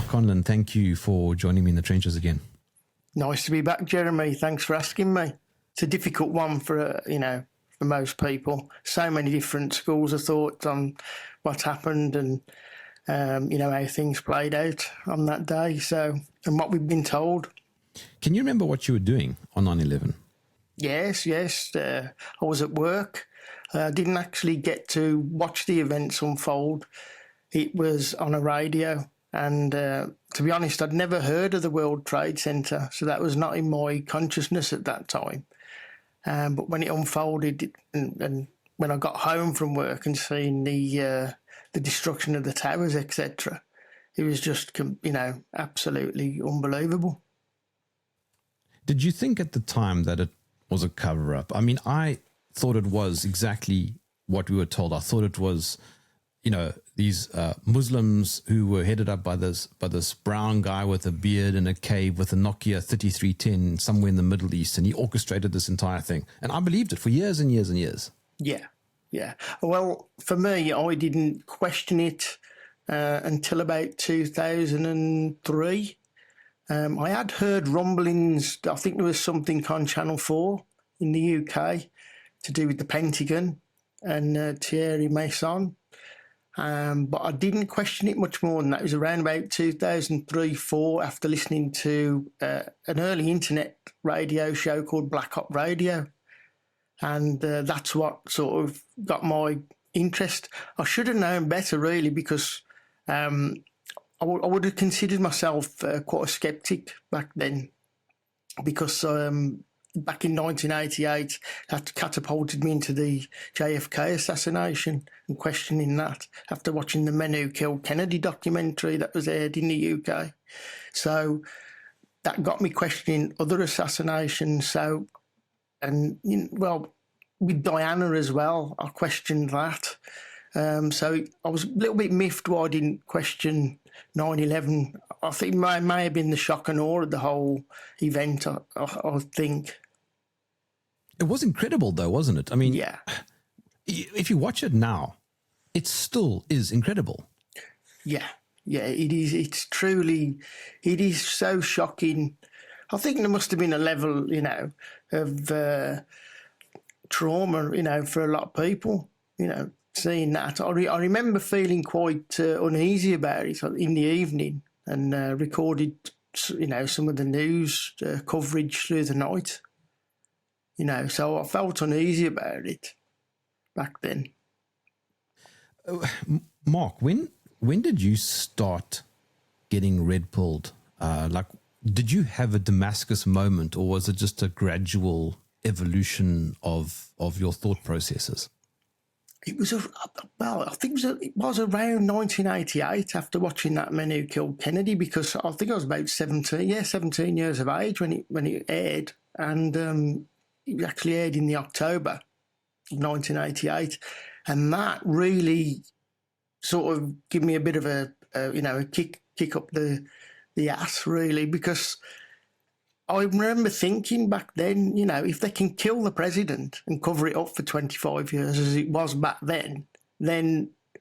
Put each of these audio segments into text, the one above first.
Conlon, thank you for joining me in the trenches again. Nice to be back, Jeremy. Thanks for asking me. It's a difficult one for most people. So many different schools of thought on what happened and, how things played out on that day. And what we've been told. Can you remember what you were doing on 9/11? Yes. I was at work. I didn't actually get to watch the events unfold. It was on a radio. And to be honest, I'd never heard of the World Trade Center, so that was not in my consciousness at that time. But when it unfolded and when I got home from work and seen the destruction of the towers, etc., it was just, absolutely unbelievable. Did you think at the time that it was a cover-up? I mean, I thought it was exactly what we were told. I thought it was, these Muslims who were headed up by this brown guy with a beard in a cave with a Nokia 3310 somewhere in the Middle East, and he orchestrated this entire thing. And I believed it for years and years and years. Yeah. Well, for me, I didn't question it until about 2003. I had heard rumblings. I think there was something on Channel 4 in the UK to do with the Pentagon and Thierry Mason. But I didn't question it much more than that. It was around about 2003-04 after listening to an early internet radio show called Black Op Radio. And that's what sort of got my interest. I should have known better, really, because I would have considered myself quite a skeptic back then, because back in 1988, that catapulted me into the JFK assassination and questioning that after watching the Men Who Killed Kennedy documentary that was aired in the UK. So that got me questioning other assassinations. With Diana as well, I questioned that. So I was a little bit miffed why I didn't question 9/11. I think it may have been the shock and awe of the whole event, I think. It was incredible, though, wasn't it? I mean, yeah. If you watch it now, it still is incredible. Yeah, it is. It is so shocking. I think there must have been a level, of trauma, for a lot of people, seeing that. I remember feeling quite uneasy about it in the evening and recorded, some of the news coverage through the night. So I felt uneasy about it back then. Mark, when did you start getting red-pilled? Did you have a Damascus moment, or was it just a gradual evolution of your thought processes? It was I think it was around 1988 after watching that Men Who Killed Kennedy, because I think I was about 17 years of age when it aired, and it actually aired in the October of 1988, and that really sort of gave me a bit of a kick up the ass, really, because I remember thinking back then, if they can kill the president and cover it up for 25 years as it was back then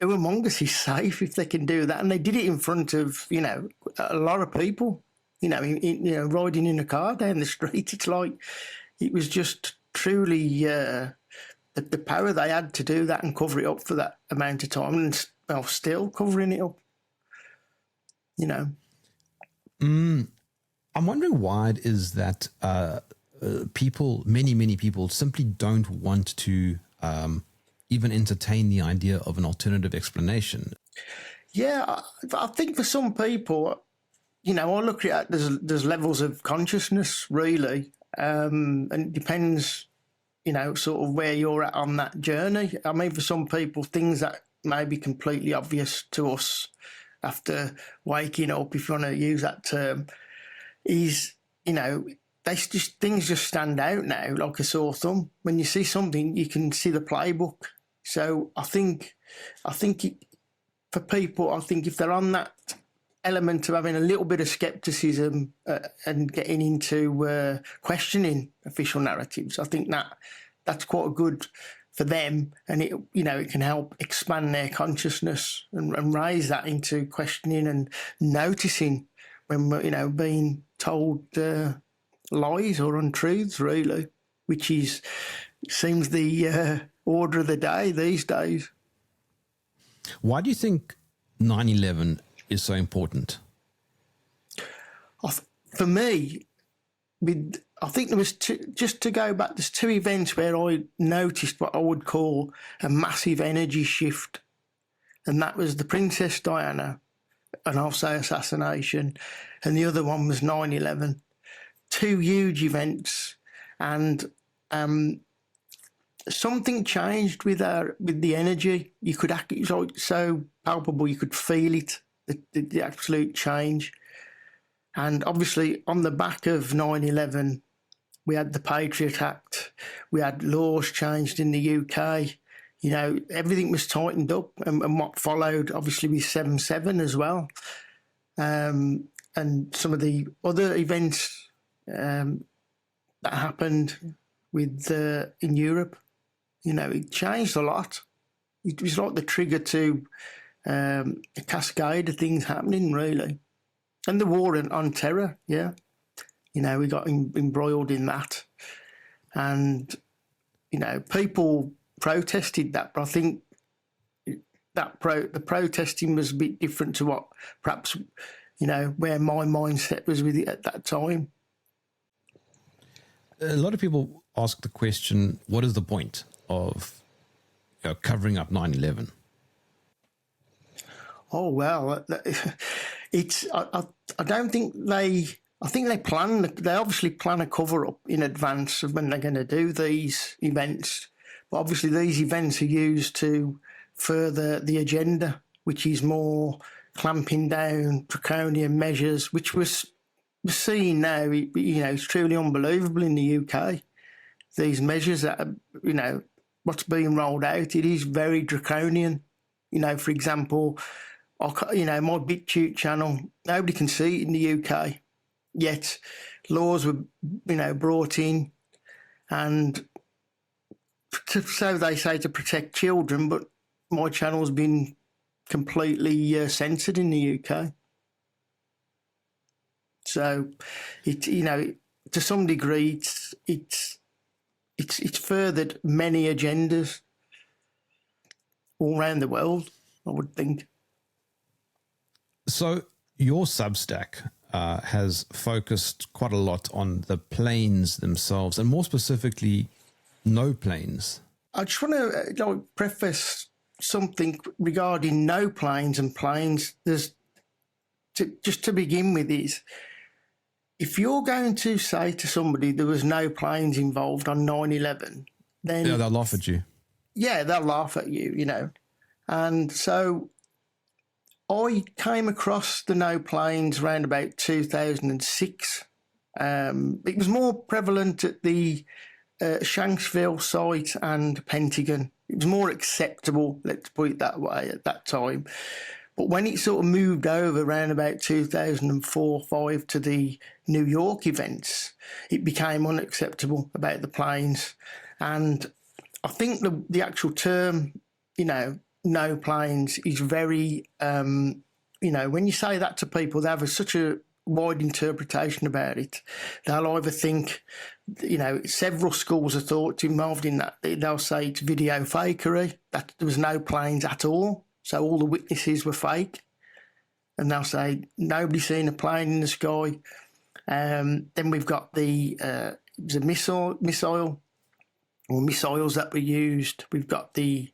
who among us is safe if they can do that? And they did it in front of, a lot of people, riding in a car down the street. It's like it was just truly the power they had to do that and cover it up for that amount of time, and still covering it up, I'm wondering why it is that many people simply don't want to even entertain the idea of an alternative explanation. Yeah, I think for some people, I look at it, there's levels of consciousness, really, and it depends, sort of where you're at on that journey. I mean, for some people, things that may be completely obvious to us after waking up, if you want to use that term, is, things just stand out now like a sore thumb. When you see something, you can see the playbook. So I think for people, if they're on that element of having a little bit of scepticism and getting into questioning official narratives, I think that's quite a good for them, and it it can help expand their consciousness and raise that into questioning and noticing when we're being told lies or untruths, really, which seems the order of the day these days. Why do you think 9/11 is so important? For me, I think there was just to go back, there's two events where I noticed what I would call a massive energy shift, and that was the Princess Diana, and I'll say assassination, and the other one was 9/11. Two huge events, and something changed with the energy. You could it was like so palpable, you could feel it, the absolute change. And obviously, on the back of 9/11, we had the Patriot Act, we had laws changed in the UK. Everything was tightened up, and what followed, obviously, with 7/7 as well, and some of the other events that happened in Europe. It changed a lot. It was like the trigger to a cascade of things happening, really. And the war on terror, yeah. We got embroiled in that. And, people protested that, but I think the protesting was a bit different to what perhaps, where my mindset was with it at that time. A lot of people ask the question, what is the point of covering up 9/11? Oh, well, I don't think I think they obviously plan a cover up in advance of when they're going to do these events. But obviously these events are used to further the agenda, which is more clamping down, draconian measures, which we're seeing now. It's truly unbelievable in the UK. These measures that are, what's being rolled out, it is very draconian. For example, my BitChute channel, nobody can see it in the UK, yet laws were, brought in, and so they say to protect children, but my channel's been completely censored in the UK. So, to some degree, it's furthered many agendas all around the world, I would think. So your Substack has focused quite a lot on the planes themselves, and more specifically, no planes. I just want to preface something regarding no planes and planes. Just to begin with is, if you're going to say to somebody there was no planes involved on 9/11, then... Yeah, they'll laugh at you. Yeah, they'll laugh at you, And so I came across the no planes around about 2006. It was more prevalent at the Shanksville site and Pentagon. It was more acceptable, let's put it that way, at that time. But when it sort of moved over around about 2004-05 to the New York events, it became unacceptable about the planes. And I think the actual term, no planes is very, when you say that to people, they have such a wide interpretation about it. They'll either think, several schools of thought involved in that. They'll say it's video fakery, that there was no planes at all, so all the witnesses were fake. And they'll say nobody's seen a plane in the sky. Then we've got the missile or missiles that were used. We've got the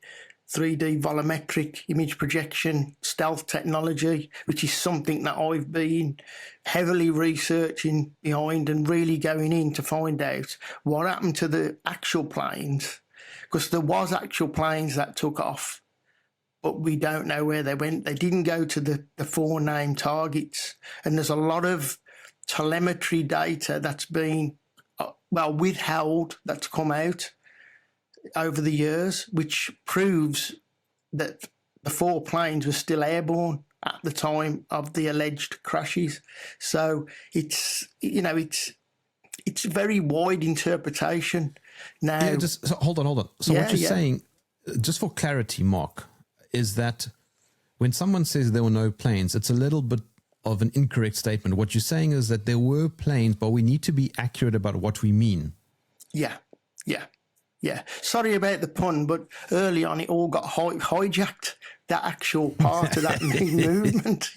3D volumetric image projection stealth technology, which is something that I've been heavily researching behind and really going in to find out what happened to the actual planes, because there was actual planes that took off, but we don't know where they went. They didn't go to the four named targets, and there's a lot of telemetry data that's been withheld, that's come out over the years, which proves that the four planes were still airborne at the time of the alleged crashes. So it's very wide interpretation. Now, Yeah, hold on. So what you're saying, just for clarity, Mark, is that when someone says there were no planes, it's a little bit of an incorrect statement. What you're saying is that there were planes, but we need to be accurate about what we mean. Yeah. Sorry about the pun, but early on it all got hijacked, that actual part of that movement,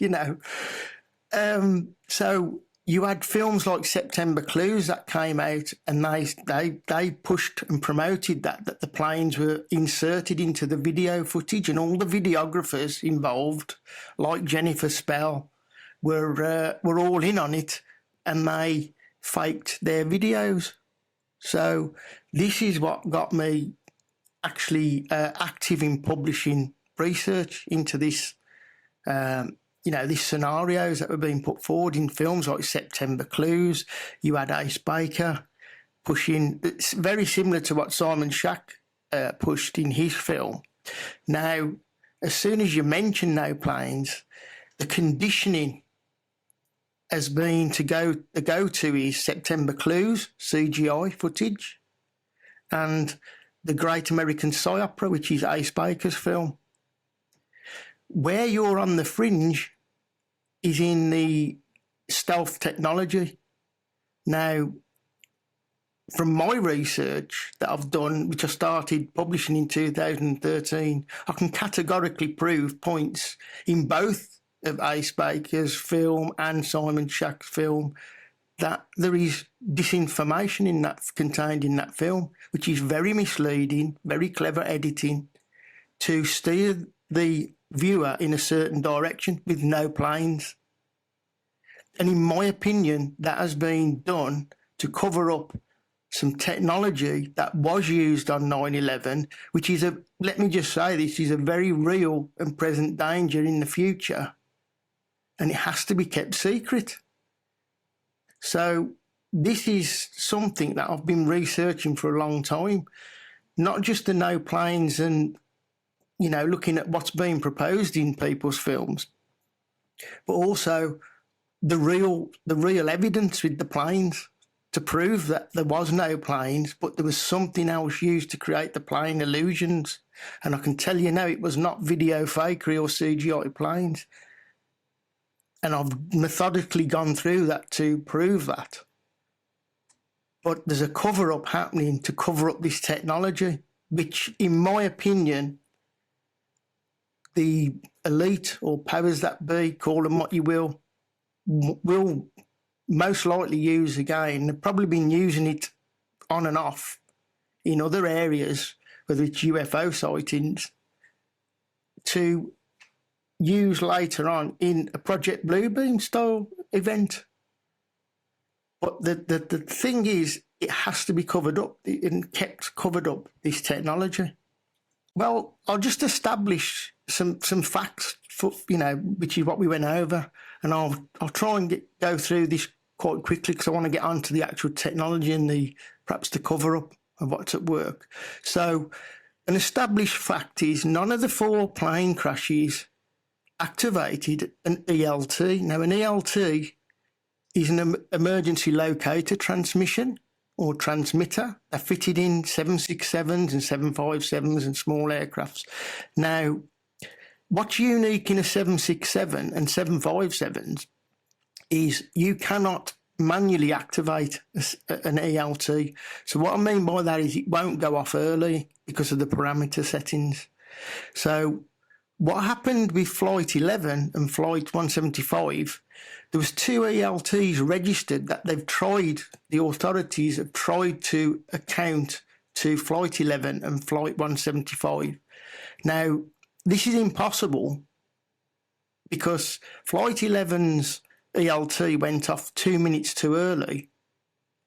So you had films like September Clues that came out, and they pushed and promoted that the planes were inserted into the video footage, and all the videographers involved, like Jennifer Spell, were all in on it, and they faked their videos. So this is what got me actually active in publishing research into this, these scenarios that were being put forward in films like September Clues. You had Ace Baker pushing, it's very similar to what Simon Shack pushed in his film. Now, as soon as you mention no planes, the conditioning has been the go-to is September Clues, CGI footage, and The Great American Psy Opera, which is Ace Baker's film. Where you're on the fringe is in the stealth technology. Now, from my research that I've done, which I started publishing in 2013, I can categorically prove points in both of Ace Baker's film and Simon Shack's film that there is disinformation contained in that film, which is very misleading, very clever editing to steer the viewer in a certain direction with no planes. And in my opinion, that has been done to cover up some technology that was used on 9/11, which is let me just say, this is a very real and present danger in the future, and it has to be kept secret. So this is something that I've been researching for a long time, not just the no planes and, looking at what's being proposed in people's films, but also the real evidence with the planes to prove that there was no planes, but there was something else used to create the plane illusions. And I can tell you now, it was not video fakery or CGI planes. And I've methodically gone through that to prove that. But there's a cover-up happening to cover up this technology, which, in my opinion, the elite or powers that be, call them what you will most likely use again. They've probably been using it on and off in other areas, whether it's UFO sightings, to use later on in a Project Bluebeam style event. But the thing is, it has to be covered up and kept covered up, this technology. Well, I'll just establish some facts for, which is what we went over, and I'll try and go through this quite quickly because I want to get onto the actual technology and perhaps the cover up of what's at work. So an established fact is none of the 4 plane crashes activated an ELT. Now, an ELT is an emergency locator transmission or transmitter. They're fitted in 767s and 757s and small aircrafts. Now, what's unique in a 767 and 757s is you cannot manually activate an ELT. So what I mean by that is it won't go off early because of the parameter settings. So what happened with Flight 11 and Flight 175, there was 2 ELTs registered that the authorities have tried to account to Flight 11 and Flight 175. Now, this is impossible because Flight 11's ELT went off 2 minutes too early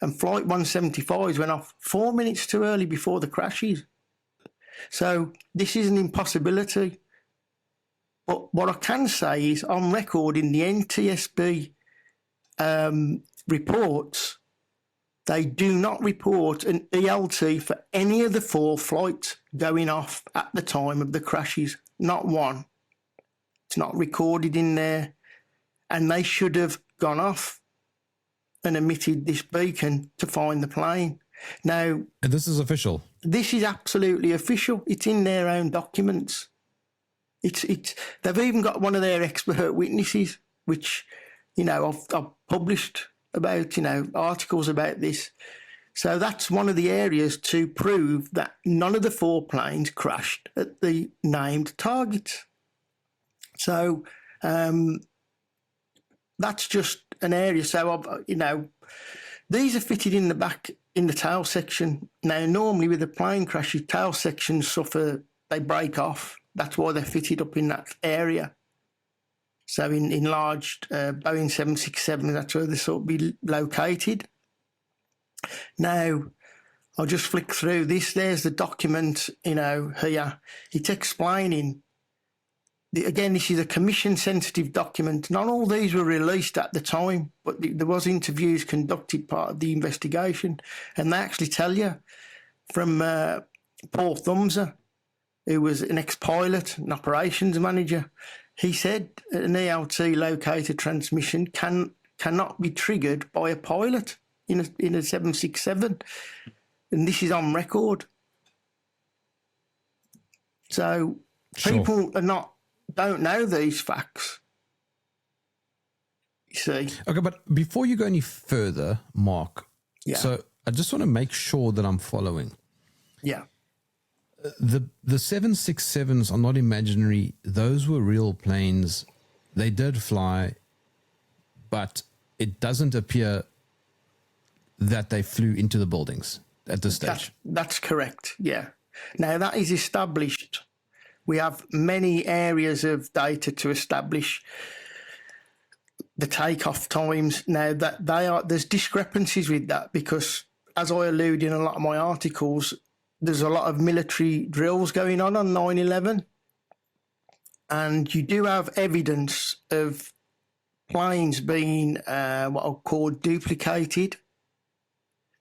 and Flight 175's went off 4 minutes too early before the crashes. So this is an impossibility. But what I can say is on record in the NTSB reports, they do not report an ELT for any of the 4 flights going off at the time of the crashes. Not one. It's not recorded in there. And they should have gone off and emitted this beacon to find the plane. Now, And this is official. this is absolutely official. It's in their own documents. They've even got one of their expert witnesses, which, I've published about, articles about this. So that's one of the areas to prove that none of the 4 planes crashed at the named targets. So that's just an area. So, these are fitted in the back, in the tail section. Now, normally with a plane crash, your tail sections they break off. That's why they're fitted up in that area. So in enlarged Boeing 767, that's where they sort of be located. Now, I'll just flick through this. There's the document, here. It's explaining. Again, this is a commission-sensitive document. Not all these were released at the time, but there was interviews conducted part of the investigation, and they actually tell you from Paul Thumser, who was an ex-pilot, an operations manager. He said an ELT locator transmission cannot be triggered by a pilot in a 767, and this is on record. So people don't know these facts. You see. Okay, but before you go any further, Mark, so I just want to make sure that I'm following. Yeah. The 767s are not imaginary. Those were real planes. They did fly, but it doesn't appear that they flew into the buildings at this stage. That's correct, yeah. Now, that is established. We have many areas of data to establish the takeoff times. Now, there's discrepancies with that because, as I allude in a lot of my articles, there's a lot of military drills going on 9/11, and you do have evidence of planes being what I'll call duplicated.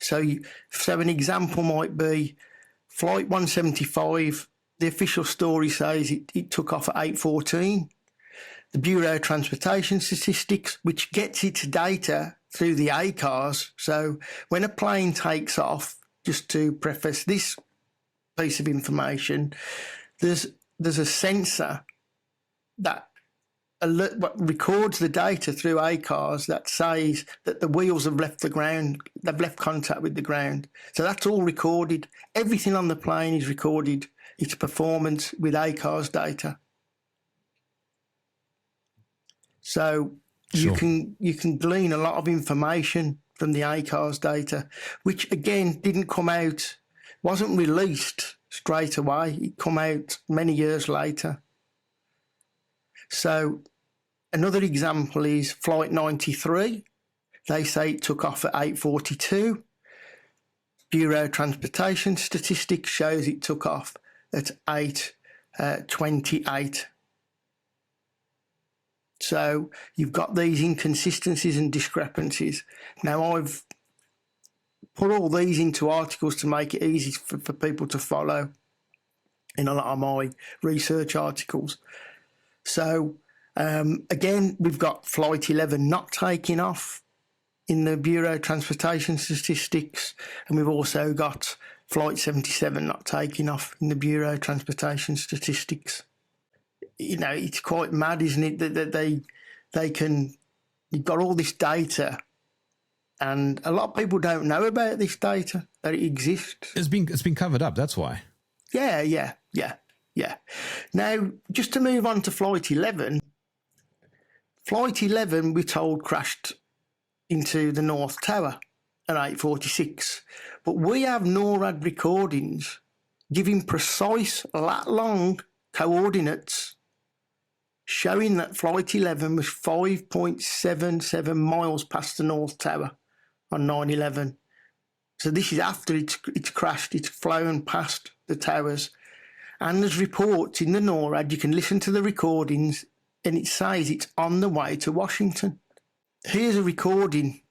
So an example might be Flight 175. The official story says it took off at 8:14. The Bureau of Transportation Statistics, which gets its data through the ACARs. So when a plane takes off, just to preface this piece of information, there's a sensor that records the data through ACARs that says that the wheels have left the ground, they've left contact with the ground. So that's all recorded. Everything on the plane is recorded, its performance with ACARs data. So you can glean a lot of information from the ACARs data, which again didn't come out, wasn't released straight away. It come out many years later. So another example is Flight 93. They say it took off at 8:42. Bureau of Transportation Statistics shows it took off at 8:28. So you've got these inconsistencies and discrepancies. Now, I've put all these into articles to make it easy for people to follow in a lot of my research articles. So, again, we've got Flight 11 not taking off in the Bureau of Transportation Statistics, and we've also got Flight 77 not taking off in the Bureau of Transportation Statistics. It's quite mad, isn't it, that you've got all this data, and a lot of people don't know about this data, that it exists. It's been covered up, that's why. Yeah. Now, just to move on to Flight 11, we're told crashed into the North Tower at 8:46, but we have NORAD recordings giving precise lat-long coordinates showing that Flight 11 was 5.77 miles past the North Tower on 9/11. So this is after it's crashed, it's flown past the towers. And there's reports in the NORAD, you can listen to the recordings, and it says it's on the way to Washington. Here's a recording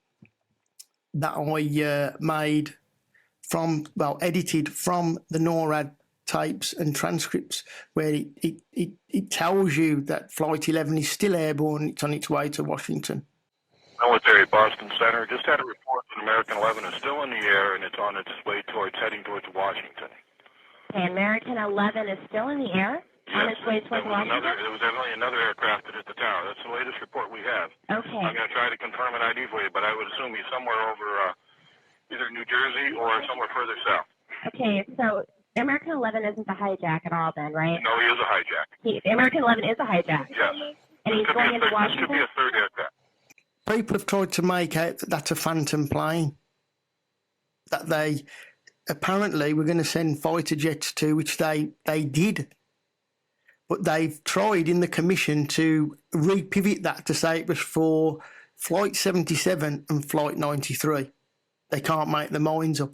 that I made edited from the NORAD tapes and transcripts, where it tells you that Flight 11 is still airborne, it's on its way to Washington. Military Boston Center. Just had a report that American 11 is still in the air and it's on its way heading towards Washington. Okay, American 11 is still in the air? Yes, on its way towards Washington? there was definitely another aircraft that hit the tower. That's the latest report we have. Okay. I'm going to try to confirm an ID for you, but I would assume he's somewhere over either New Jersey or somewhere further south. Okay, so American 11 isn't the hijack at all then, right? No, he is a hijack. American 11 is a hijack? Yes. And he's going into Washington? This could be a third aircraft. People have tried to make out that that's a phantom plane, that they apparently were going to send fighter jets to, which they did. But they've tried in the commission to repivot that to say it was for Flight 77 and Flight 93. They can't make their minds up.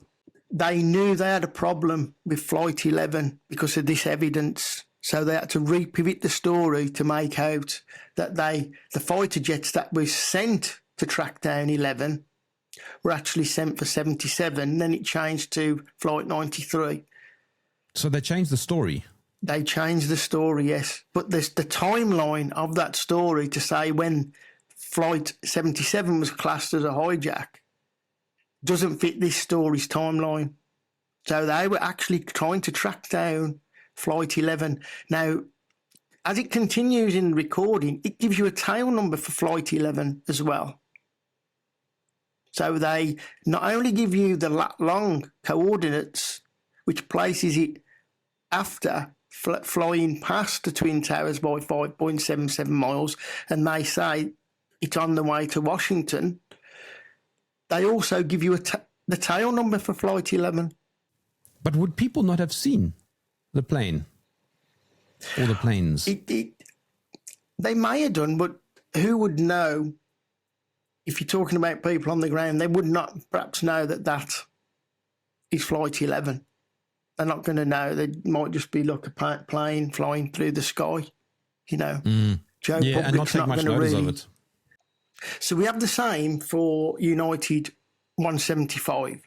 They knew they had a problem with Flight 11 because of this evidence. So they had to repivot the story to make out that the fighter jets that were sent to track down 11 were actually sent for 77. Then it changed to Flight 93. So they changed the story. They changed the story, yes. But there's the timeline of that story to say when Flight 77 was classed as a hijack doesn't fit this story's timeline. So they were actually trying to track down Flight 11. Now, as it continues in the recording, it gives you a tail number for Flight 11 as well. So they not only give you the long coordinates, which places it after flying past the Twin Towers by 5.77 miles, and they say it's on the way to Washington, they also give you the tail number for Flight 11. But would people not have seen the plane or the planes? They may have done, but who would know? If you're talking about people on the ground, they would not perhaps know that is Flight 11. They're not going to know. They might just be like a plane flying through the sky, you know. Joe Yeah, and not take much notice of it. So we have the same for United 175.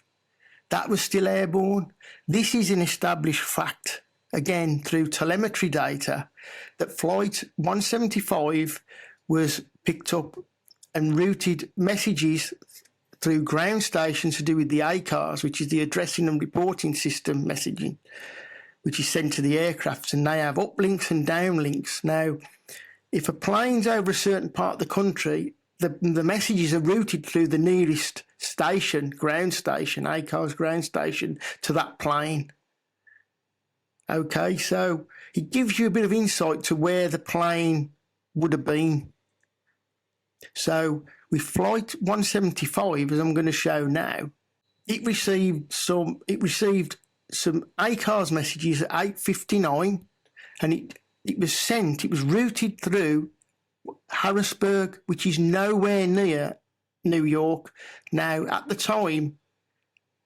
That was still airborne. This is an established fact, again, through telemetry data, that Flight 175 was picked up and routed messages through ground stations to do with the ACARS, which is the addressing and reporting system messaging, which is sent to the aircraft, and they have uplinks and downlinks. Now, if a plane's over a certain part of the country, the messages are routed through the nearest station, ground station, ACARS ground station, to that plane. Okay, so it gives you a bit of insight to where the plane would have been. So with Flight 175, as I'm going to show now, it received some ACARS messages at 8:59, and it was routed through Harrisburg, which is nowhere near New York. Now, at the time,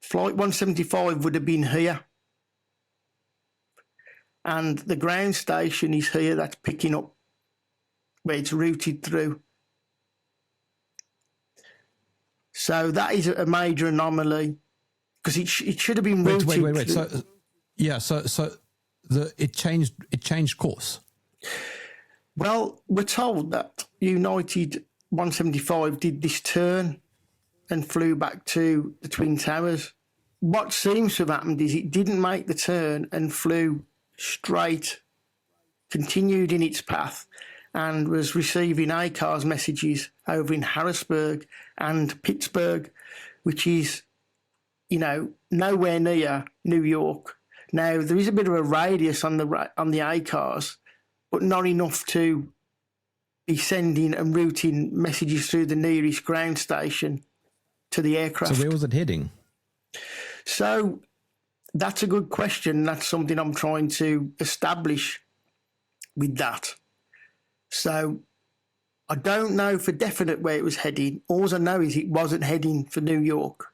Flight 175 would have been here, and the ground station is here. That's picking up where it's routed through. So that is a major anomaly because it should have been routed. Wait. So it changed course. Well, we're told that United 175 did this turn and flew back to the Twin Towers. What seems to have happened is it didn't make the turn and flew straight, continued in its path, and was receiving ACARS messages over in Harrisburg and Pittsburgh, which is, nowhere near New York. Now, there is a bit of a radius on the ACARS, but not enough to be sending and routing messages through the nearest ground station to the aircraft. So where was it heading? So that's a good question. That's something I'm trying to establish with that. So I don't know for definite where it was heading. All I know is it wasn't heading for New York.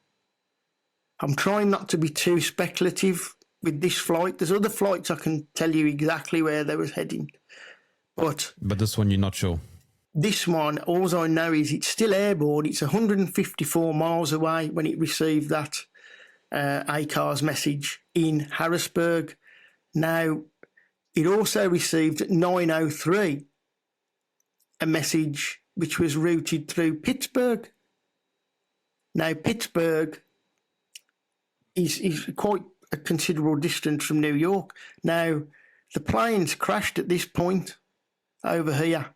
I'm trying not to be too speculative with this flight. There's other flights I can tell you exactly where they was heading. But this one you're not sure. This one, all I know is it's still airborne. It's 154 miles away when it received that ACARS message in Harrisburg. Now, it also received at 9:03 a message which was routed through Pittsburgh. Now, Pittsburgh is quite a considerable distance from New York. Now, the planes crashed at this point over here,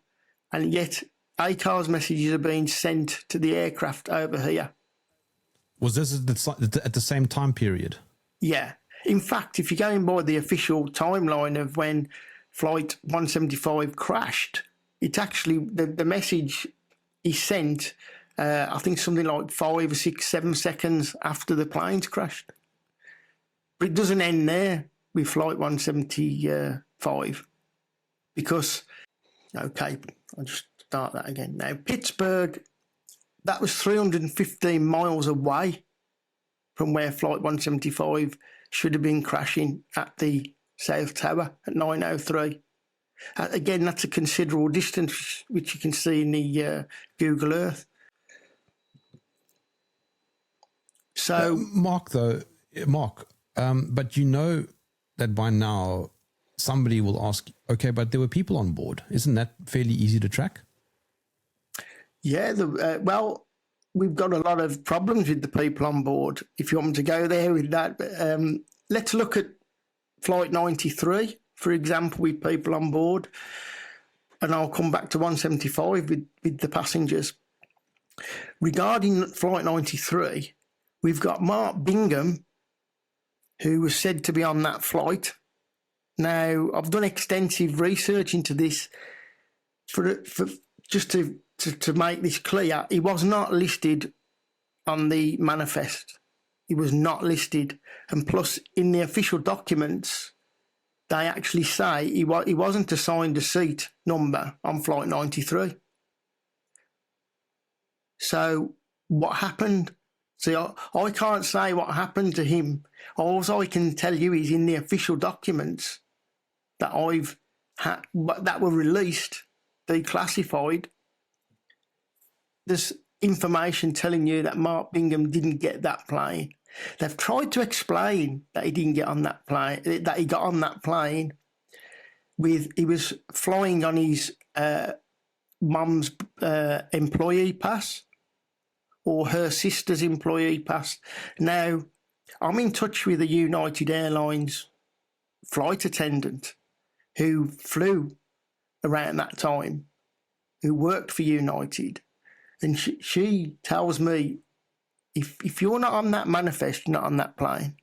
and yet ACARS messages are being sent to the aircraft over here. Was this at the same time period? Yeah. In fact, if you're going by the official timeline of when Flight 175 crashed, it's actually the message is sent, I think something like 5 or 6, 7 seconds after the planes crashed. But it doesn't end there with Flight 175 because, okay, I'll just start that again. Now, Pittsburgh, that was 315 miles away from where Flight 175 should have been crashing at the South Tower at 9:03. Again, that's a considerable distance, which you can see in the Google Earth. So, Mark, but you know that by now somebody will ask, okay, but there were people on board. Isn't that fairly easy to track? Yeah, well, we've got a lot of problems with the people on board, if you want me to go there with that. But, let's look at Flight 93, for example, with people on board. And I'll come back to 175 with the passengers. Regarding Flight 93, we've got Mark Bingham, who was said to be on that flight. Now, I've done extensive research into this for just to make this clear. He was not listed on the manifest. He was not listed. And plus, in the official documents, they actually say he wasn't assigned a seat number on Flight 93. So what happened? See, I can't say what happened to him. All I can tell you is in the official documents that I've had, that were released, declassified, there's information telling you that Mark Bingham didn't get that plane. They've tried to explain that he didn't get on that plane, that he got on that plane he was flying on his mum's employee pass or her sister's employee pass. Now, I'm in touch with a United Airlines flight attendant who flew around that time, who worked for United. And she tells me, if you're not on that manifest, you're not on that plane.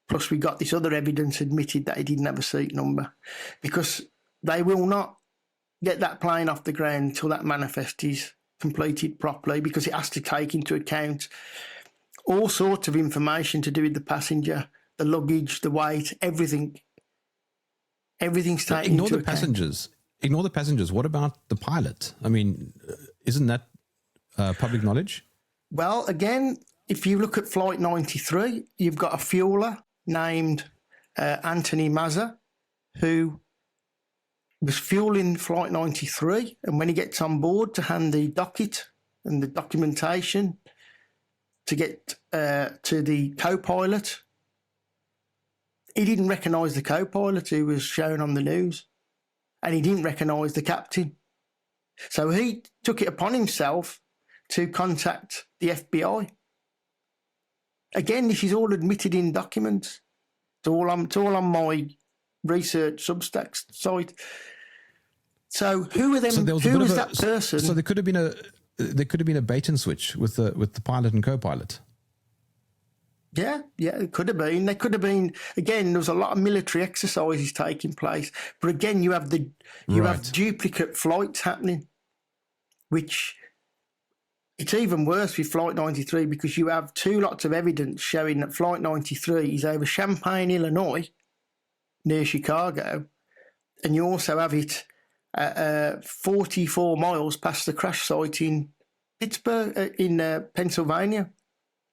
Plus, we got this other evidence admitted that he didn't have a seat number, because they will not get that plane off the ground until that manifest is completed properly, because it has to take into account all sorts of information to do with the passenger, the luggage, the weight, everything. Everything's taken into account. Ignore the passengers. What about the pilot? I mean, isn't that public knowledge? Well, again, if you look at Flight 93, you've got a fueler named Anthony Mazza, who was fueling Flight 93. And when he gets on board to hand the docket and the documentation to get to the co-pilot, he didn't recognise the co-pilot who was shown on the news. And he didn't recognise the captain. So he took it upon himself to contact the FBI. Again, this is all admitted in documents. It's all on my research Substack site. So who are them? So who was that person? So there could have been a bait and switch with the pilot and co-pilot. Yeah, it could have been. They could have been. Again, there was a lot of military exercises taking place, but again, you have have duplicate flights happening, which it's even worse with Flight 93, because you have two lots of evidence showing that Flight 93 is over Champaign, Illinois, near Chicago, and you also have it at 44 miles past the crash site in Pittsburgh, in Pennsylvania,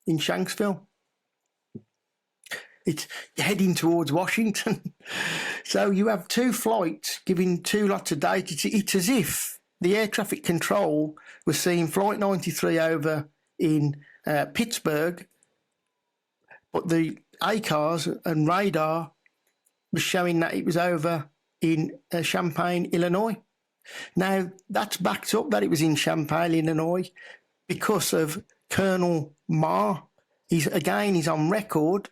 in Shanksville. It's heading towards Washington. So you have two flights giving two lots of data. It's as if the air traffic control was seeing Flight 93 over in Pittsburgh, but the ACARS and radar was showing that it was over in Champaign, Illinois. Now, that's backed up that it was in Champaign, Illinois, because of Colonel Marr. He's on record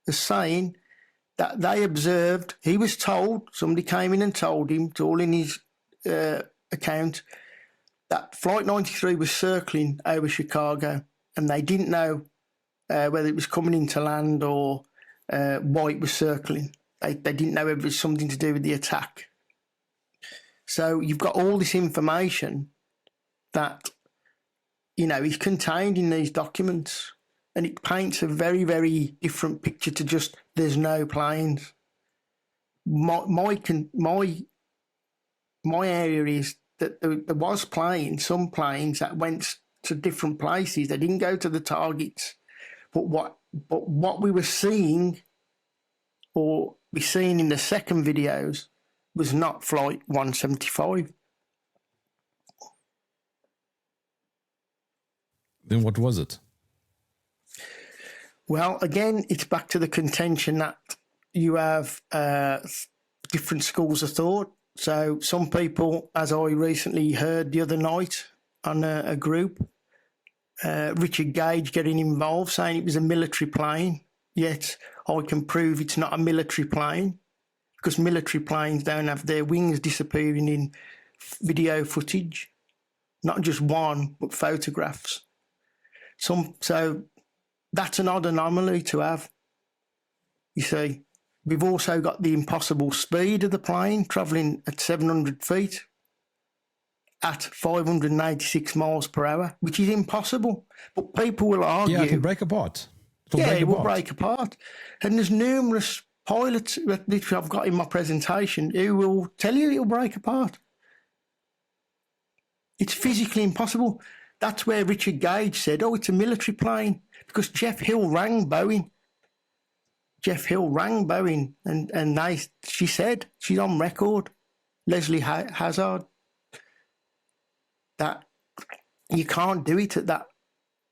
as saying that they observed, he was told, somebody came in and told him, it's all in his account, that Flight 93 was circling over Chicago, and they didn't know whether it was coming into land or why it was circling. They didn't know if it was something to do with the attack. So you've got all this information that, is contained in these documents, and it paints a very, very different picture to just there's no planes. My area is that there was some planes that went to different places. They didn't go to the targets, but what we were seeing, or we seen in the second videos, was not Flight 175. Then what was it? Well, again, it's back to the contention that you have different schools of thought. So some people, as I recently heard the other night on a group, Richard Gage getting involved, saying it was a military plane, yet I can prove it's not a military plane, because military planes don't have their wings disappearing in video footage, not just one, but photographs. So that's an odd anomaly to have. You see, we've also got the impossible speed of the plane, travelling at 700 feet at 586 miles per hour, which is impossible. But people will argue... Yeah, it'll break apart. It will break apart. And there's numerous pilots, which I've got in my presentation, who will tell you it'll break apart. It's physically impossible. That's where Richard Gage said, it's a military plane, because Jeff Hill rang Boeing. And she said, she's on record, Leslie Hazard, that you can't do it at that.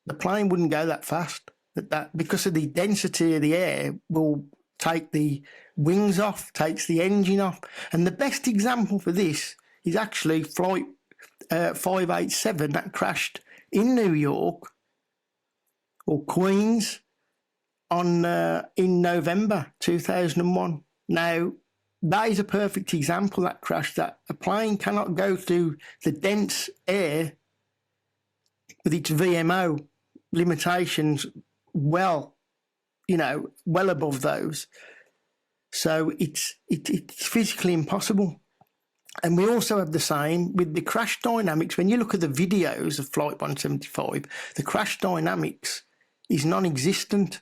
The plane wouldn't go that fast. That because of the density of the air will take the wings off, takes the engine off. And the best example for this is actually Flight 587 that crashed in New York or Queens in November 2001. Now, that is a perfect example, that crash, that a plane cannot go through the dense air with its VMO limitations well above those. So it's physically impossible. And we also have the same with the crash dynamics. When you look at the videos of Flight 175, the crash dynamics is non-existent.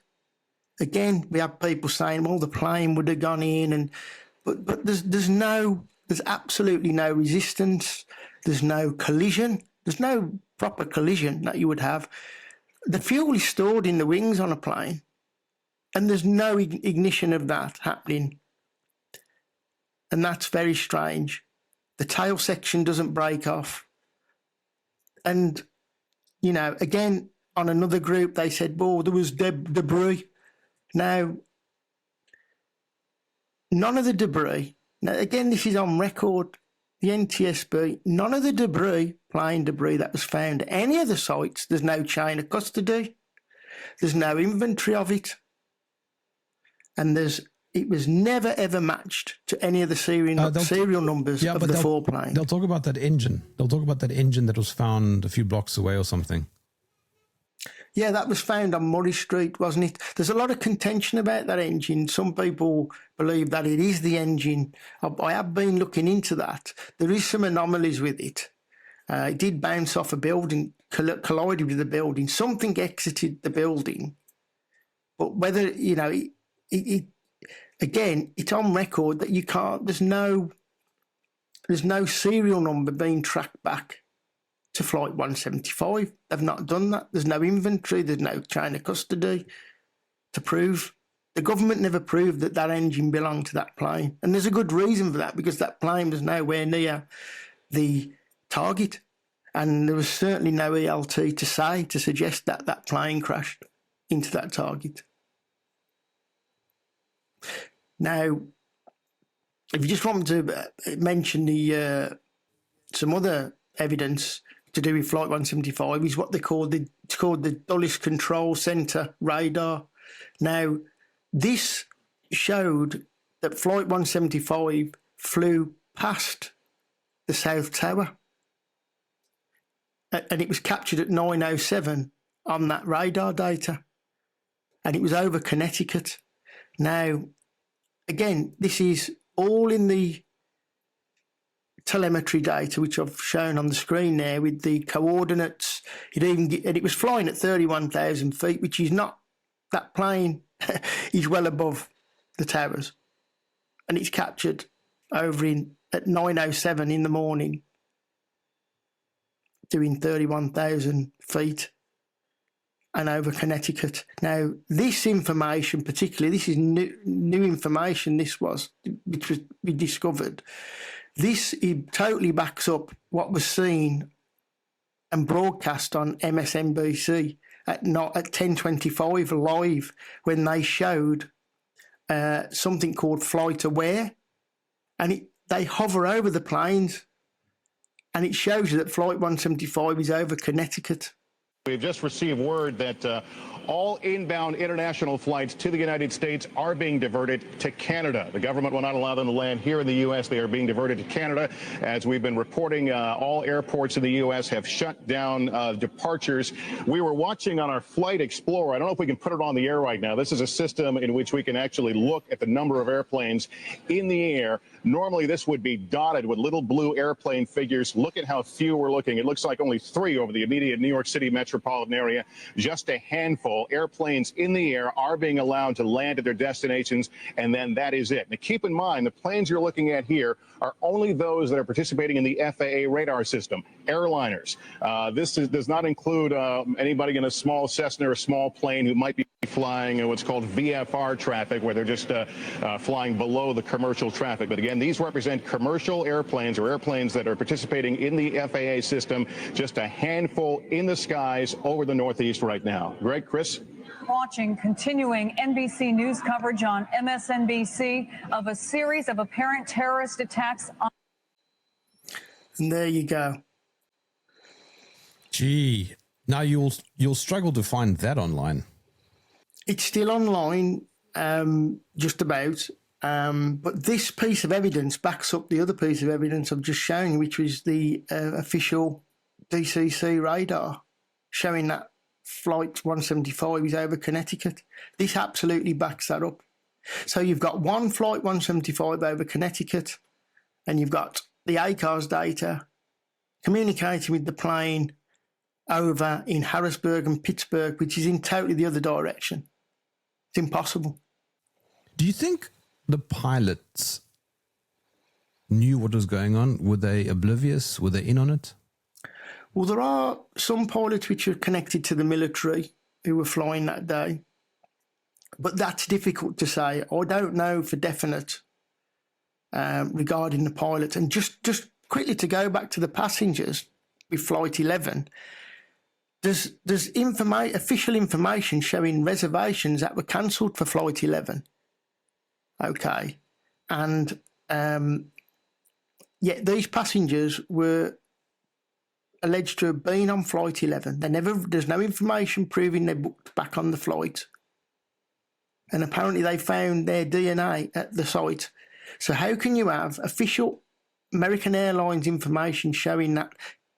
Again, we have people saying, well, the plane would have gone in, but there's absolutely no resistance. There's no collision. There's no proper collision that you would have. The fuel is stored in the wings on a plane, and there's no ignition of that happening. And that's very strange. The tail section doesn't break off. And, again, on another group, they said, well, there was debris. Now, none of the debris, now again, this is on record, the NTSB, none of the plane debris that was found at any of the sites, there's no chain of custody, there's no inventory of it, and it was never ever matched to any of the serial numbers of the four planes. They'll talk about that engine. They'll talk about that engine that was found a few blocks away or something. Yeah, that was found on Murray Street, wasn't it? There's a lot of contention about that engine. Some people believe that it is the engine. I have been looking into that. There is some anomalies with it. It did bounce off a building, collided with the building. Something exited the building. But whether, again, it's on record that you can't, there's no serial number being tracked back to Flight 175. They've not done that. There's no inventory. There's no chain of custody to prove. The government never proved that engine belonged to that plane. And there's a good reason for that, because that plane was nowhere near the target. And there was certainly no ELT to suggest that that plane crashed into that target. Now, if you just want to mention the some other evidence to do with Flight 175 is what it's called the Dulles Control Centre radar. Now, this showed that Flight 175 flew past the South Tower, and it was captured at 9:07 on that radar data, and it was over Connecticut. Now, again, this is all in the telemetry data, which I've shown on the screen there with the coordinates. And it was flying at 31,000 feet, which is not, that plane is well above the towers. And it's captured over at 9:07 in the morning, doing 31,000 feet and over Connecticut. Now, this information particularly, this is new information, which we discovered. It totally backs up what was seen and broadcast on MSNBC at 10:25 live, when they showed something called Flight Aware, and they hover over the planes, and it shows you that Flight 175 is over Connecticut. We've just received word that all inbound international flights to the United States are being diverted to Canada. The government will not allow them to land here in the U.S. They are being diverted to Canada. As we've been reporting, all airports in the U.S. have shut down departures. We were watching on our Flight Explorer. I don't know if we can put it on the air right now. This is a system in which we can actually look at the number of airplanes in the air. Normally, this would be dotted with little blue airplane figures. Look at how few we're looking. It looks like only 3 over the immediate New York City metropolitan area. Just a handful. Airplanes in the air are being allowed to land at their destinations, and then that is it. Now, keep in mind, the planes you're looking at here are only those that are participating in the FAA radar system, airliners. This does not include anybody in a small Cessna or a small plane who might be flying what's called VFR traffic, where they're just flying below the commercial traffic. But again, these represent commercial airplanes, or airplanes that are participating in the FAA system, just a handful in the skies over the Northeast right now. Greg, Chris? Watching continuing NBC News coverage on MSNBC of a series of apparent terrorist attacks on. And there you go. Gee, now you'll struggle to find that online. It's still online, just about. But this piece of evidence backs up the other piece of evidence I've just shown you, which was the official DCC radar showing that Flight 175 is over Connecticut. This absolutely backs that up. So you've got one Flight 175 over Connecticut, and you've got the ACARS data communicating with the plane over in Harrisburg and Pittsburgh, which is in totally the other direction. It's impossible. Do you think the pilots knew what was going on? Were they oblivious? Were they in on it? Well, there are some pilots which are connected to the military who were flying that day, but that's difficult to say. I don't know for definite regarding the pilots. And just quickly to go back to the passengers with Flight 11, there's official information showing reservations that were cancelled for Flight 11. Okay, and yet these passengers were alleged to have been on Flight 11. There's no information proving they booked back on the flight. And apparently they found their DNA at the site. So how can you have official American Airlines information showing that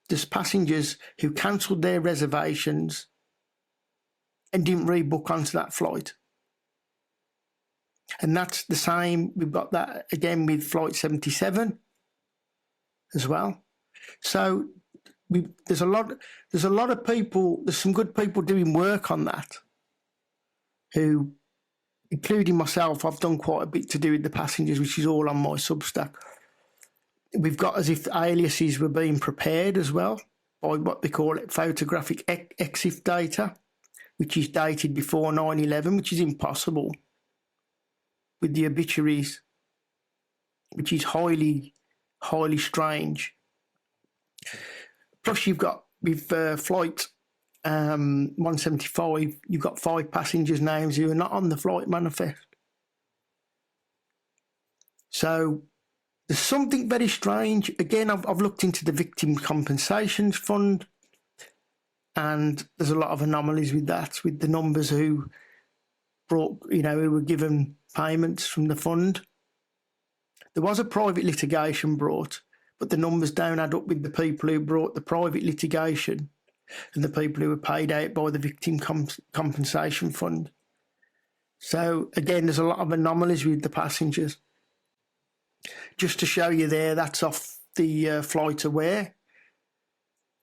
there's passengers who cancelled their reservations and didn't rebook onto that flight? And that's the same. We've got that again with Flight 77 as well. So there's a lot of people. There's some good people doing work on that, who, including myself, I've done quite a bit to do with the passengers, which is all on my Substack. We've got as if aliases were being prepared as well by what they call it photographic EXIF data, which is dated before 9/11, which is impossible with the obituaries, which is highly, highly strange. Plus, you've got with Flight 175, you've got 5 passengers' names who are not on the flight manifest. So There's something very strange. Again, I've looked into the Victim Compensations Fund, and there's a lot of anomalies with that, with the numbers who brought, who were given payments from the fund. There was a private litigation brought, but the numbers don't add up with the people who brought the private litigation and the people who were paid out by the Victim Compensation Fund. So, again, there's a lot of anomalies with the passengers. Just to show you there, that's off the flight aware.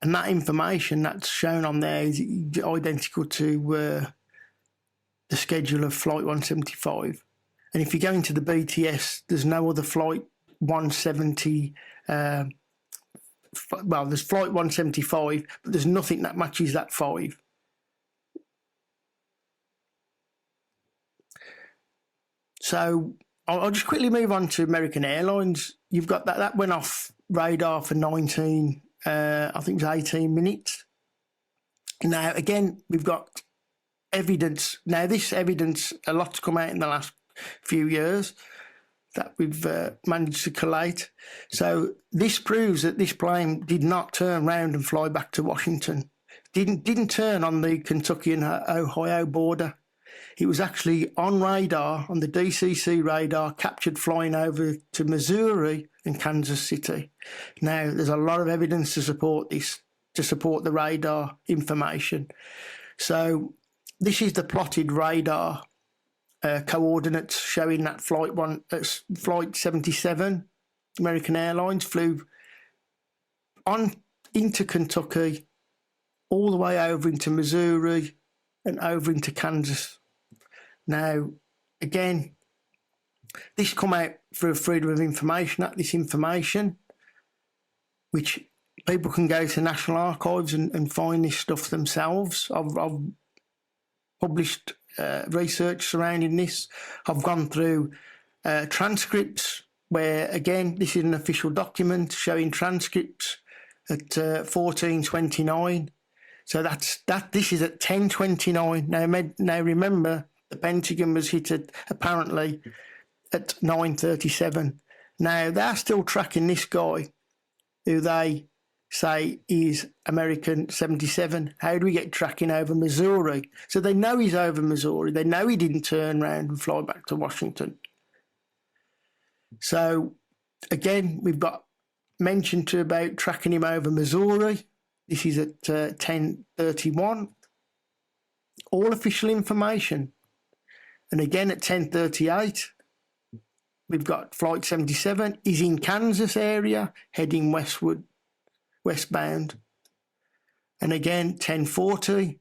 And that information that's shown on there is identical to the schedule of Flight 175. And if you go into the BTS, there's no other Flight 170. There's Flight 175, but there's nothing that matches that 5. So I'll just quickly move on to American Airlines. You've got that went off radar for 18 minutes. Now, again, we've got evidence. Now, this evidence, a lot's come out in the last few years that we've managed to collate. So this proves that this plane did not turn around and fly back to Washington. Didn't turn on the Kentucky and Ohio border. It was actually on radar, on the DCC radar, captured flying over to Missouri and Kansas City. Now, there's a lot of evidence to support this, to support the radar information. So this is the plotted radar coordinates showing that Flight 77, American Airlines, flew on into Kentucky, all the way over into Missouri and over into Kansas. Now, again, this come out through Freedom of Information Act, this information, which people can go to National Archives and find this stuff themselves. I've published research surrounding this. I've gone through transcripts where, again, this is an official document showing transcripts at 14:29. So this is at 10:29. Now remember, the Pentagon was hit apparently at 9:37. Now, they're still tracking this guy who they say is American 77. How do we get tracking over Missouri? So they know he's over Missouri. They know he didn't turn around and fly back to Washington. So, again, we've got mention to about tracking him over Missouri. This is at 10:31. All official information. And again, at 10:38, we've got Flight 77 is in Kansas area, heading westbound. And again, 10:40,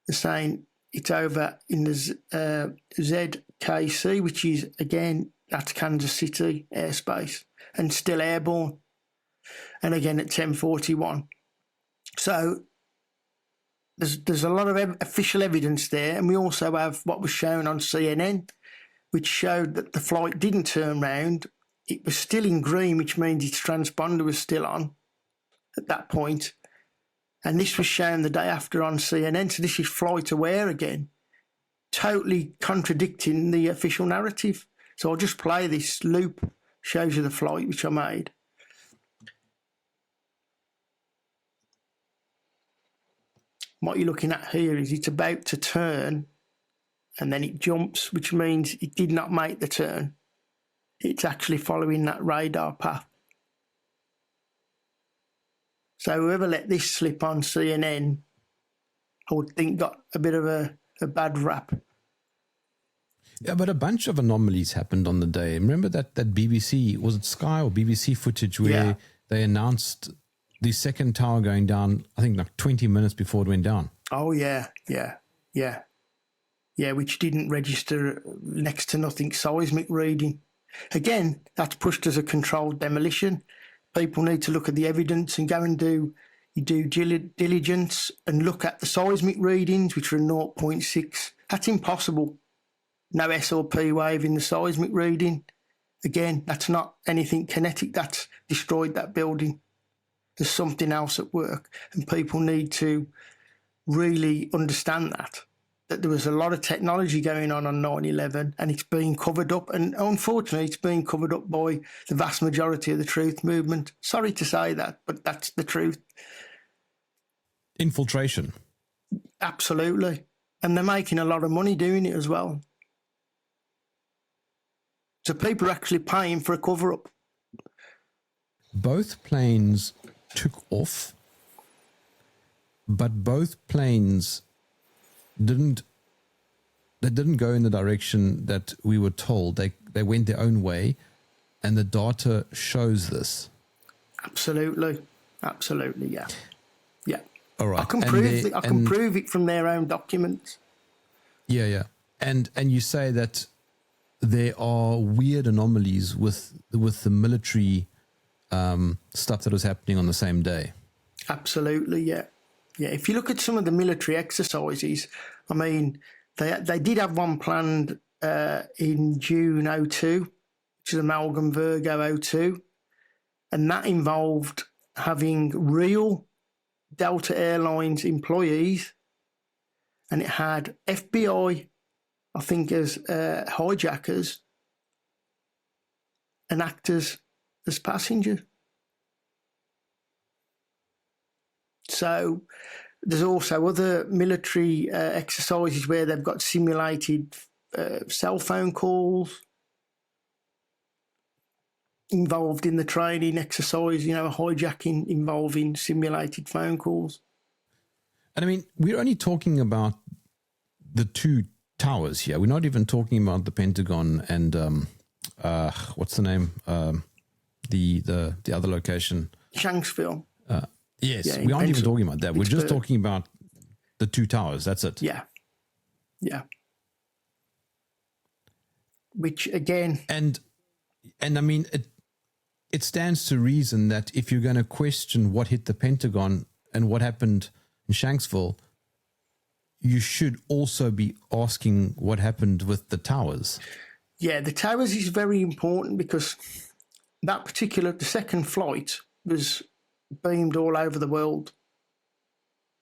they're saying it's over in the ZKC, which is, again, that's Kansas City airspace, and still airborne. And again, at 10:41. So there's a lot of official evidence there, and we also have what was shown on CNN, which showed that the flight didn't turn round. It was still in green, which means its transponder was still on at that point. And this was shown the day after on CNN, so this is flight aware again, totally contradicting the official narrative. So I'll just play this loop, shows you the flight which I made. What you're looking at here is it's about to turn and then it jumps, which means it did not make the turn. It's actually following that radar path. So whoever let this slip on CNN, I would think got a bit of a bad rap. Yeah, but a bunch of anomalies happened on the day. Remember that BBC, was it Sky or BBC footage where they announced the second tower going down, I think like 20 minutes before it went down? Oh, yeah, which didn't register next to nothing seismic reading. Again, that's pushed as a controlled demolition. People need to look at the evidence and go and do due diligence and look at the seismic readings, which are 0.6. That's impossible. No SLP wave in the seismic reading. Again, that's not anything kinetic. That's destroyed that building. There's something else at work, and people need to really understand that that there was a lot of technology going on 9/11, and it's being covered up. And unfortunately, it's being covered up by the vast majority of the truth movement. Sorry to say that, but that's the truth. Infiltration. Absolutely. And they're making a lot of money doing it as well. So people are actually paying for a cover-up. Both planes took off, but both planes didn't go in the direction that we were told. They went their own way, and the data shows this. Absolutely. Absolutely, yeah. Yeah. All right. I can prove it from their own documents. Yeah. And you say that there are weird anomalies with the military stuff that was happening on the same day. Absolutely, yeah. Yeah, if you look at some of the military exercises, I mean, they did have one planned in June 02, which is Amalgam Virgo 02, and that involved having real Delta Airlines employees, and it had FBI, I think, as hijackers and actors as passengers. So there's also other military exercises where they've got simulated cell phone calls involved in the training exercise, hijacking involving simulated phone calls. And I mean, we're only talking about the two towers here. We're not even talking about the Pentagon and what's the name? The other location. Shanksville. Yes, Yeah, we aren't even Pittsburgh. talking about that. We're just talking about the two towers. That's it. Yeah. Which again, and I mean, it stands to reason that if you're going to question what hit the Pentagon and what happened in Shanksville, you should also be asking what happened with the towers. yeah, the towers is very important because the second flight was beamed all over the world.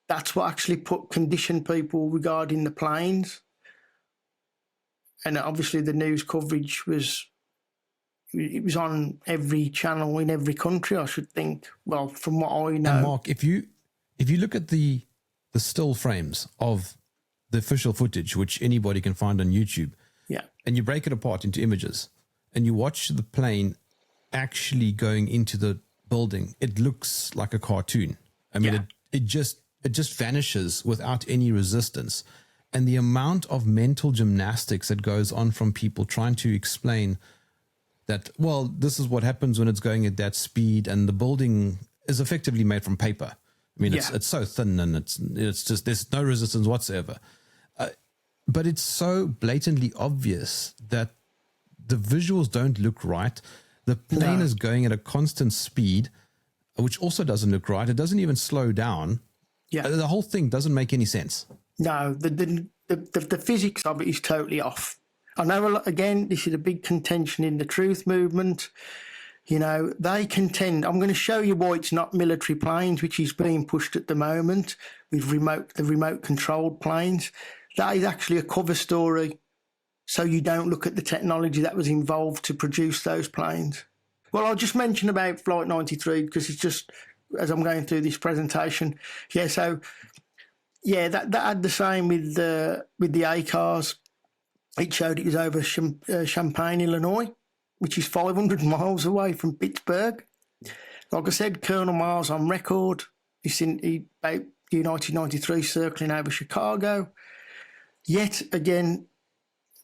That's what actually conditioned people regarding the planes. And obviously the news coverage was on every channel in every country, I should think. Well, from what I know. And Mark, if you look at the still frames of the official footage, which anybody can find on YouTube, yeah, and you break it apart into images, and you watch the plane actually going into the building, it looks like a cartoon. I mean, Yeah. it just vanishes without any resistance. And the amount of mental gymnastics that goes on from people trying to explain that, well, this is what happens when it's going at that speed, and the building is effectively made from paper. I mean, it's so thin, and it's just, there's no resistance whatsoever. But it's so blatantly obvious that the visuals don't look right. The plane is going at a constant speed, which also doesn't look right. It doesn't even slow down. Yeah. The whole thing doesn't make any sense. No, the physics of it is totally off. I know, again, this is a big contention in the truth movement. They contend, I'm going to show you why it's not military planes, which is being pushed at the moment with the remote controlled planes. That is actually a cover story. So you don't look at the technology that was involved to produce those planes. Well, I'll just mention about Flight 93 because it's just, as I'm going through this presentation. Yeah, so, yeah, that had the same with the A cars. It showed it was over Champaign, Illinois, which is 500 miles away from Pittsburgh. Like I said, Colonel Mars on record. He's about United 93 circling over Chicago. Yet again,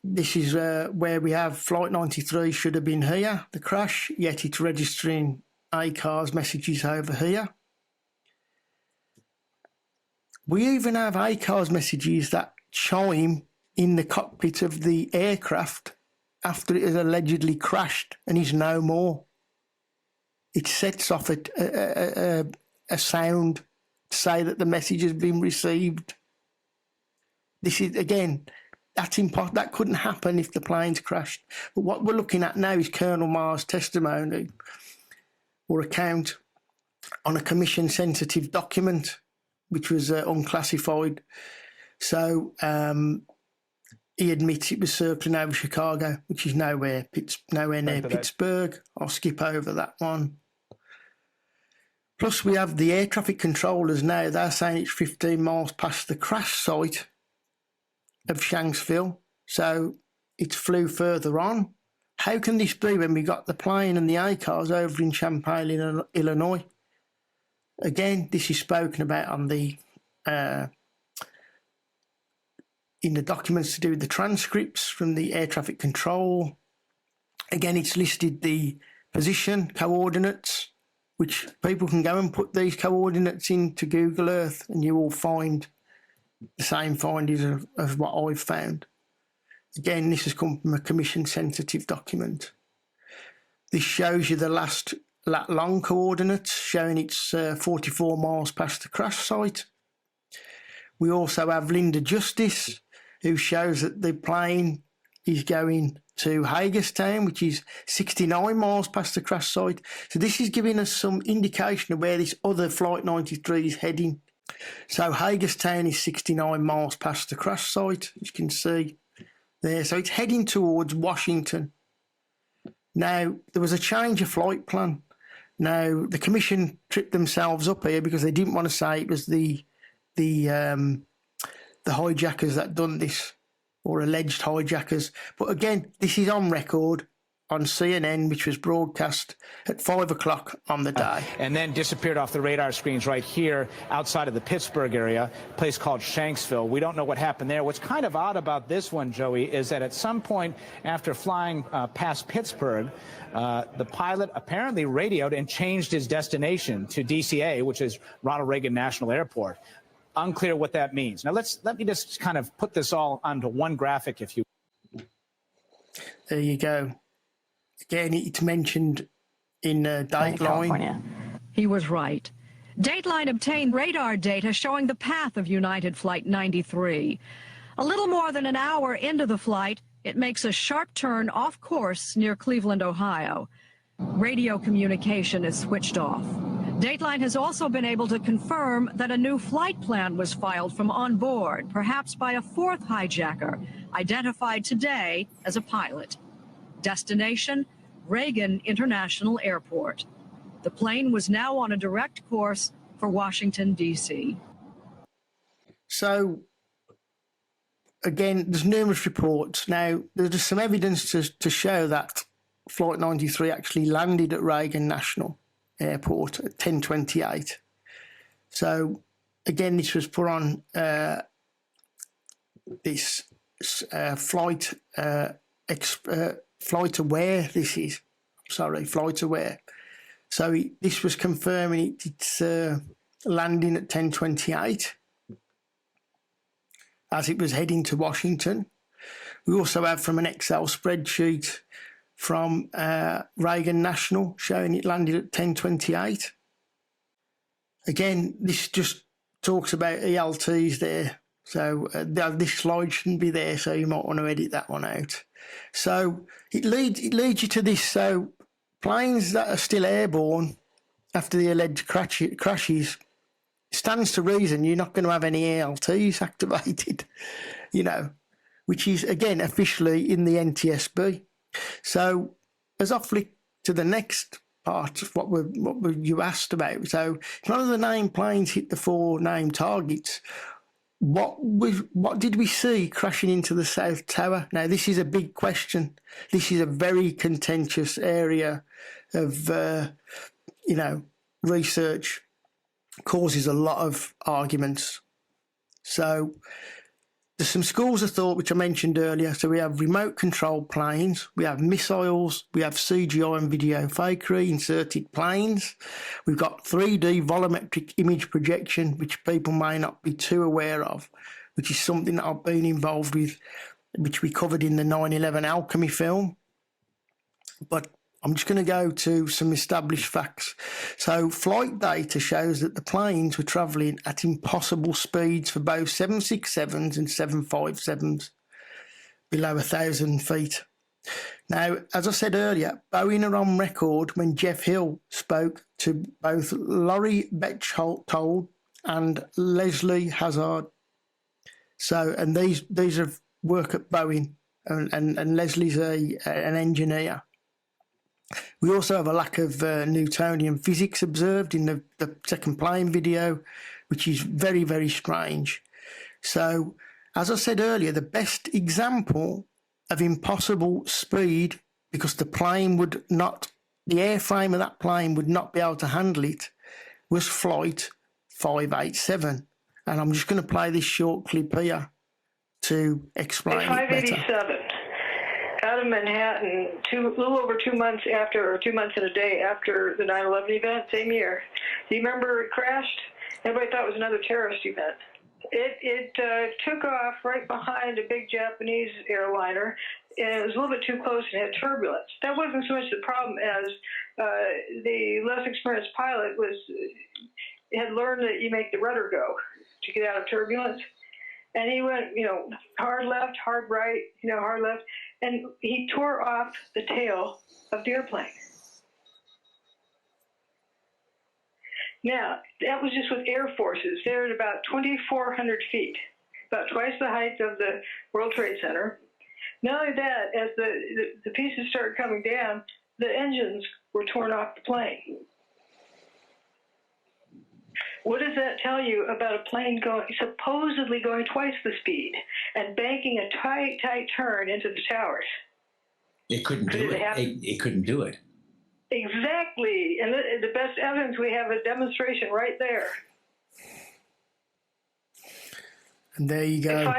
this is where we have Flight 93 should have been here, the crash, yet it's registering ACARS messages over here. We even have ACARS messages that chime in the cockpit of the aircraft after it has allegedly crashed and is no more. It sets off a sound to say that the message has been received. This is, again, that's impossible. That couldn't happen if the planes crashed. But what we're looking at now is Colonel Mars' testimony or account on a commission-sensitive document, which was unclassified. So he admits it was circling over Chicago, which is nowhere near Pittsburgh. I'll skip over that one. Plus, we have the air traffic controllers now. They're saying it's 15 miles past the crash site of Shanksville. So it flew further on. How can this be when we got the plane and the A cars over in Champaign, Illinois? Again, this is spoken about on the in the documents to do with the transcripts from the air traffic control. Again, it's listed the position coordinates, which people can go and put these coordinates into Google Earth and you will find the same findings of what I've found. Again, this has come from a commission-sensitive document. This shows you the last lat long coordinates, showing it's 44 miles past the crash site. We also have Linda Justice, who shows that the plane is going to Hagerstown, which is 69 miles past the crash site. So this is giving us some indication of where this other Flight 93 is heading. So Hagerstown is 69 miles past the crash site, as you can see there. So it's heading towards Washington. Now, there was a change of flight plan. Now, the commission tripped themselves up here because they didn't want to say it was the hijackers that done this, or alleged hijackers. But again, this is on record on CNN, which was broadcast at 5 o'clock on the day. And then disappeared off the radar screens right here outside of the Pittsburgh area, a place called Shanksville. We don't know what happened there. What's kind of odd about this one, Joey, is that at some point after flying past Pittsburgh, the pilot apparently radioed and changed his destination to DCA, which is Ronald Reagan National Airport. Unclear what that means. Now, let me just kind of put this all onto one graphic, if you. There you go. Again, it's mentioned in Dateline. He was right. Dateline obtained radar data showing the path of United Flight 93. A little more than an hour into the flight, it makes a sharp turn off course near Cleveland, Ohio. Radio communication is switched off. Dateline has also been able to confirm that a new flight plan was filed from on board, perhaps by a fourth hijacker, identified today as a pilot. Destination, Reagan International Airport. The plane was now on a direct course for Washington, D.C. So, again, there's numerous reports. Now, there's some evidence to show that Flight 93 actually landed at Reagan National Airport at 10:28. So, again, this was put on this Flight Aware. Flight Aware. So this was confirming it's landing at 10:28 as it was heading to Washington. We also have from an Excel spreadsheet from Reagan National showing it landed at 10:28. Again, this just talks about ELTs there. So this slide shouldn't be there, so you might want to edit that one out. So it leads you to this. So planes that are still airborne after the alleged crashes, stands to reason you're not going to have any ELTs activated, which is, again, officially in the NTSB. So as I flick to the next part of what you asked about, so if none of the named planes hit the 4 named targets, what did we see crashing into the South Tower? Now, this is a big question. This is a very contentious area of, research. Causes a lot of arguments. So there's some schools of thought, which I mentioned earlier. So we have remote controlled planes, we have missiles, we have CGI and video fakery, inserted planes. We've got 3D volumetric image projection, which people may not be too aware of, which is something that I've been involved with, which we covered in the 9/11 Alchemy film. But I'm just going to go to some established facts. So flight data shows that the planes were travelling at impossible speeds for both 767s and 757s, below 1,000 feet. Now, as I said earlier, Boeing are on record when Jeff Hill spoke to both Laurie Bechtold and Leslie Hazard. So, and these are work at Boeing, and Leslie's an engineer. We also have a lack of Newtonian physics observed in the second plane video, which is very, very strange. So, as I said earlier, the best example of impossible speed, because the airframe of that plane would not be able to handle it, was Flight 587. And I'm just going to play this short clip here to explain it better. 587. Out of Manhattan, a little over 2 months after, or 2 months and a day after the 9/11 event, same year. Do you remember it crashed? Everybody thought it was another terrorist event. It took off right behind a big Japanese airliner, and it was a little bit too close and had turbulence. That wasn't so much the problem as the less experienced pilot had learned that you make the rudder go to get out of turbulence. And he went, hard left, hard right, hard left, and he tore off the tail of the airplane. Now, that was just with air forces. They're at about 2,400 feet, about twice the height of the World Trade Center. Not only that, as the pieces started coming down, the engines were torn off the plane. What does that tell you about a plane supposedly going twice the speed and banking a tight turn into the towers? It couldn't do it. It couldn't do it. Exactly. And the best evidence, we have a demonstration right there. And there you go.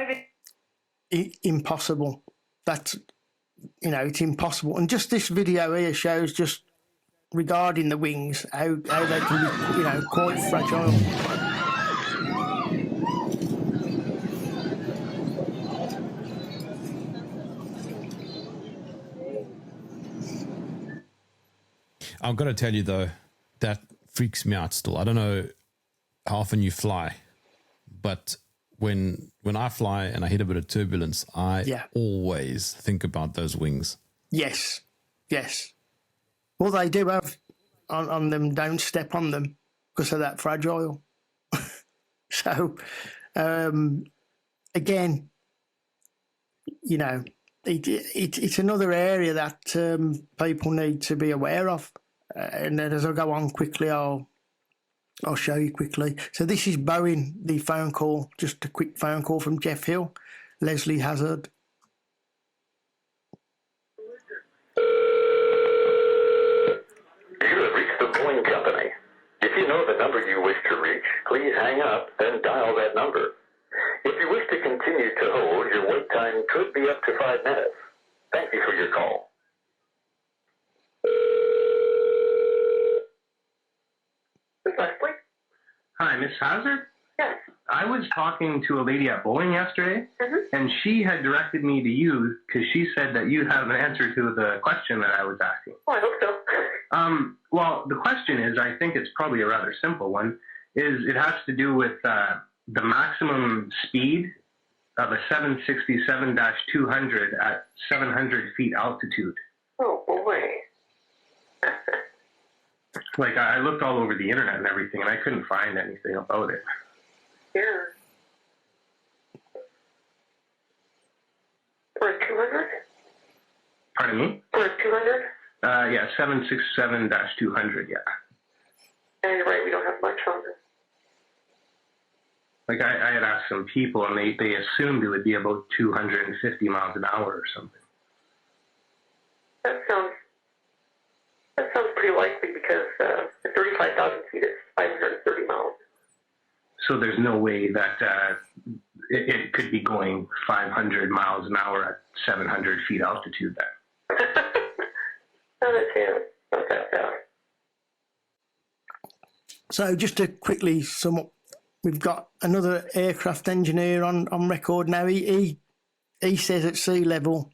Impossible. That's, it's impossible. And just this video here shows just regarding the wings, how they can be, quite fragile. I've got to tell you, though, that freaks me out still. I don't know how often you fly, but when I fly and I hit a bit of turbulence, I always think about those wings. Yes. Well, they do have on them, don't step on them because they're that fragile. So, again, it's another area that people need to be aware of. And then as I go on quickly, I'll show you quickly. So this is Boeing, the phone call, just a quick phone call from Jeff Hill, Leslie Hazard. You have reached the Boeing company. If you know the number you wish to reach, please hang up and dial that number. If you wish to continue to hold, your wait time could be up to 5 minutes. Thank you for your call. Leslie? Hi, Miss Hazard? Yes. I was talking to a lady at Boeing yesterday, and she had directed me to you because she said that you have an answer to the question that I was asking. Oh, I hope so. Well, the question is, I think it's probably a rather simple one, it has to do with the maximum speed of a 767-200 at 700 feet altitude. Oh, boy. Like, I looked all over the internet and everything, and I couldn't find anything about it. Yeah. For 200? Pardon me? For 200? Yeah, 767-200, yeah. And you're right, we don't have much on this. Like, I had asked some people, and they assumed it would be about 250 miles an hour or something. That sounds pretty likely because 35,000 feet is 530 miles. So there's no way that it could be going 500 miles an hour at 700 feet altitude then. Not that bad. So just to quickly sum up, we've got another aircraft engineer on record now. He says at sea level,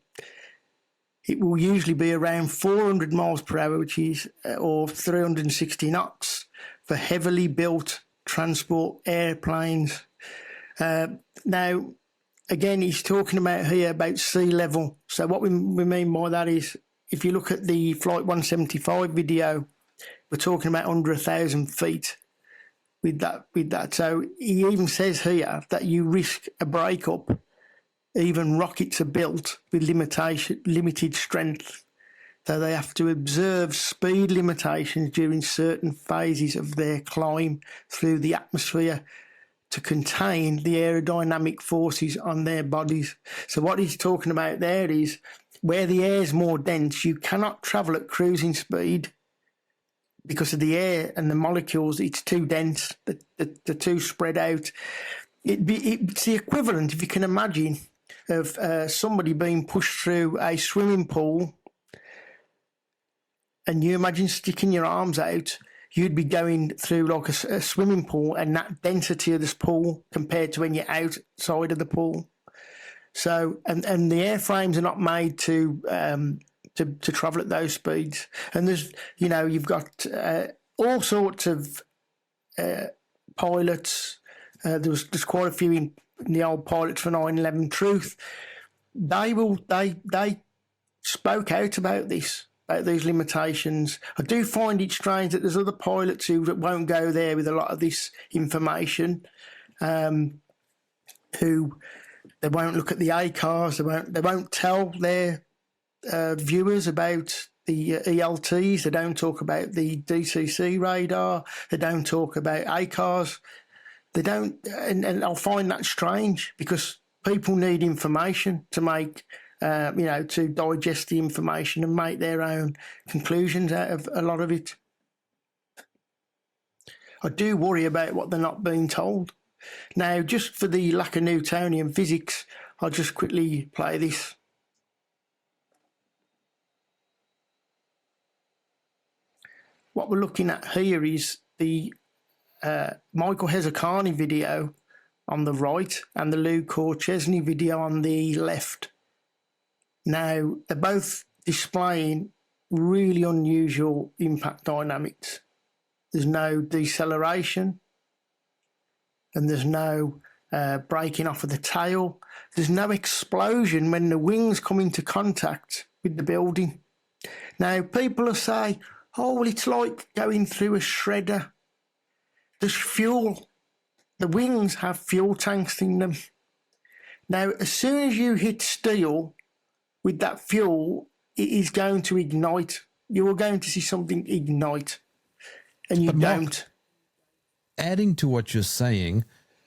it will usually be around 400 miles per hour, which is, or 360 knots for heavily built transport airplanes. Now, again, he's talking about here about sea level. So what we mean by that is, if you look at the Flight 175 video, we're talking about under 1,000 feet, with that. So he even says here that you risk a breakup. Even rockets are built with limited strength. So they have to observe speed limitations during certain phases of their climb through the atmosphere to contain the aerodynamic forces on their bodies. So what he's talking about there is where the air is more dense, you cannot travel at cruising speed because of the air and the molecules. It's too dense, they're too spread out. It's the equivalent, if you can imagine, of somebody being pushed through a swimming pool, and you imagine sticking your arms out, you'd be going through like a swimming pool, and that density of this pool compared to when you're outside of the pool. So, and the airframes are not made to travel at those speeds. And there's, you've got all sorts of pilots. There's quite a few in the old pilots for 9/11 Truth. They spoke out about this, about these limitations. I do find it strange that there's other pilots who won't go there with a lot of this information, who they won't look at the ACARs, they won't tell their viewers about the ELTs, they don't talk about the DCC radar, they don't talk about ACARs, they don't, and I'll find that strange because people need information to make, to digest the information and make their own conclusions out of a lot of it. I do worry about what they're not being told. Now, just for the lack of Newtonian physics, I'll just quickly play this. What we're looking at here is the Michael Hezekiah video on the right and the Lou Korchesny video on the left. Now, they're both displaying really unusual impact dynamics. There's no deceleration, and there's no breaking off of the tail. There's no explosion when the wings come into contact with the building. Now, people will say, oh, well, it's like going through a shredder. There's fuel. The wings have fuel tanks in them. Now, as soon as you hit steel with that fuel, it is going to ignite. You are going to see something ignite, and you don't. Mark, adding to what you're saying,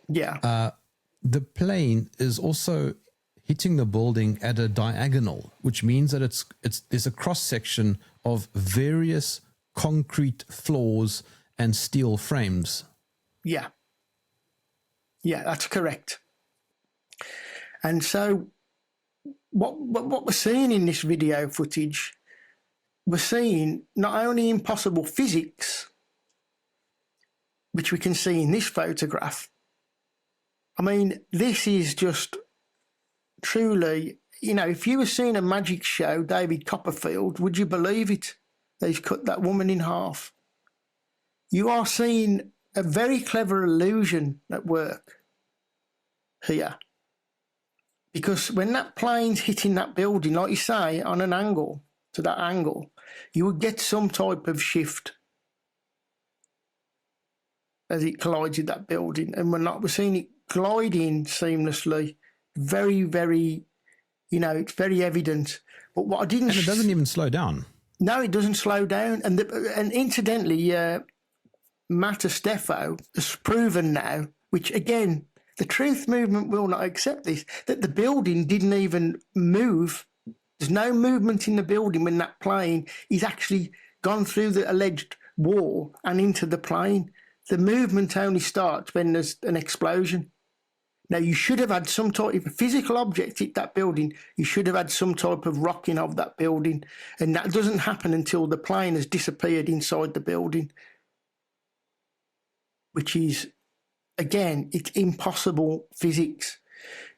the plane is also hitting the building at a diagonal, which means that there's a cross section of various concrete floors and steel frames. Yeah, that's correct. And so, what we're seeing in this video footage, we're seeing not only impossible physics, which we can see in this photograph. I mean, this is just truly, if you were seeing a magic show, David Copperfield, would you believe it? They've cut that woman in half. You are seeing a very clever illusion at work here. Because when that plane's hitting that building, like you say, on an angle, to that angle, you would get some type of shift as it collides with that building. And we're seeing it gliding seamlessly. Very, very, it's very evident. But what I didn't... And it doesn't even slow down. No, it doesn't slow down. And incidentally, Matt Estefo has proven now, which again, the truth movement will not accept this, that the building didn't even move. There's no movement in the building when that plane is actually gone through the alleged wall and into the plane. The movement only starts when there's an explosion. Now, you should have had some type of physical object hit that building. You should have had some type of rocking of that building. And that doesn't happen until the plane has disappeared inside the building, which is, again, it's impossible physics.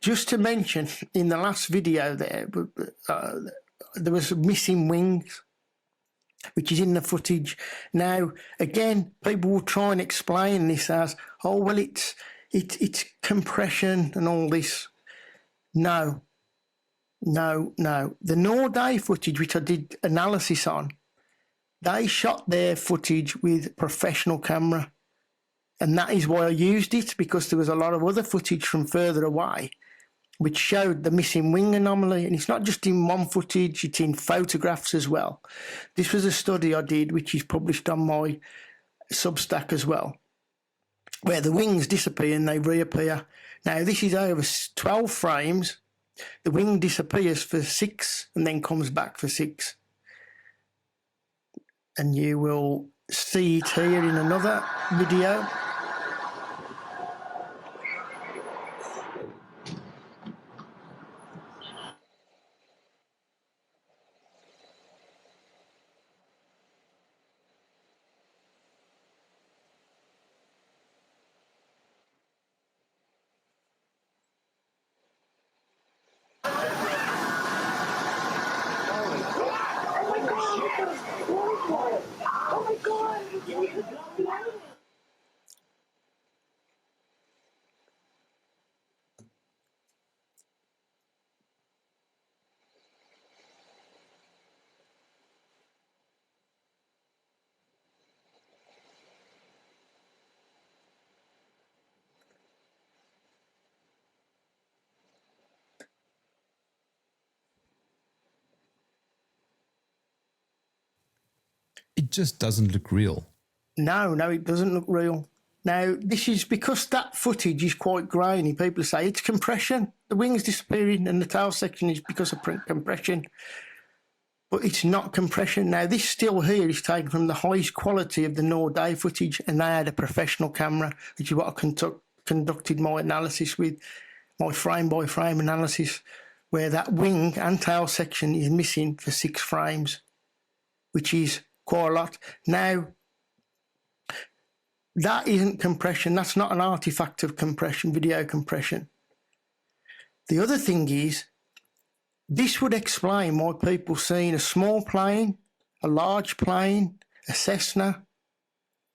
Just to mention, in the last video there was missing wings, which is in the footage. Now, again, people will try and explain this as, oh, well, it's compression and all this. No. The Norday footage, which I did analysis on, they shot their footage with professional camera. And that is why I used it, because there was a lot of other footage from further away which showed the missing wing anomaly. And it's not just in one footage, it's in photographs as well. This was a study I did, which is published on my Substack as well, where the wings disappear and they reappear. Now, this is over 12 frames. The wing disappears for 6 and then comes back for 6. And you will see it here in another video. It just doesn't look real. No, it doesn't look real. Now, this is because that footage is quite grainy. People say it's compression. The wing's disappearing and the tail section is because of compression. But it's not compression. Now, this still here is taken from the highest quality of the Nord-A footage, and they had a professional camera, which is what I conducted my analysis with, my frame-by-frame analysis, where that wing and tail section is missing for 6 frames, which is quite a lot. Now, that isn't compression. That's not an artifact of compression, video compression. The other thing is, this would explain why people seeing a small plane, a large plane, a Cessna,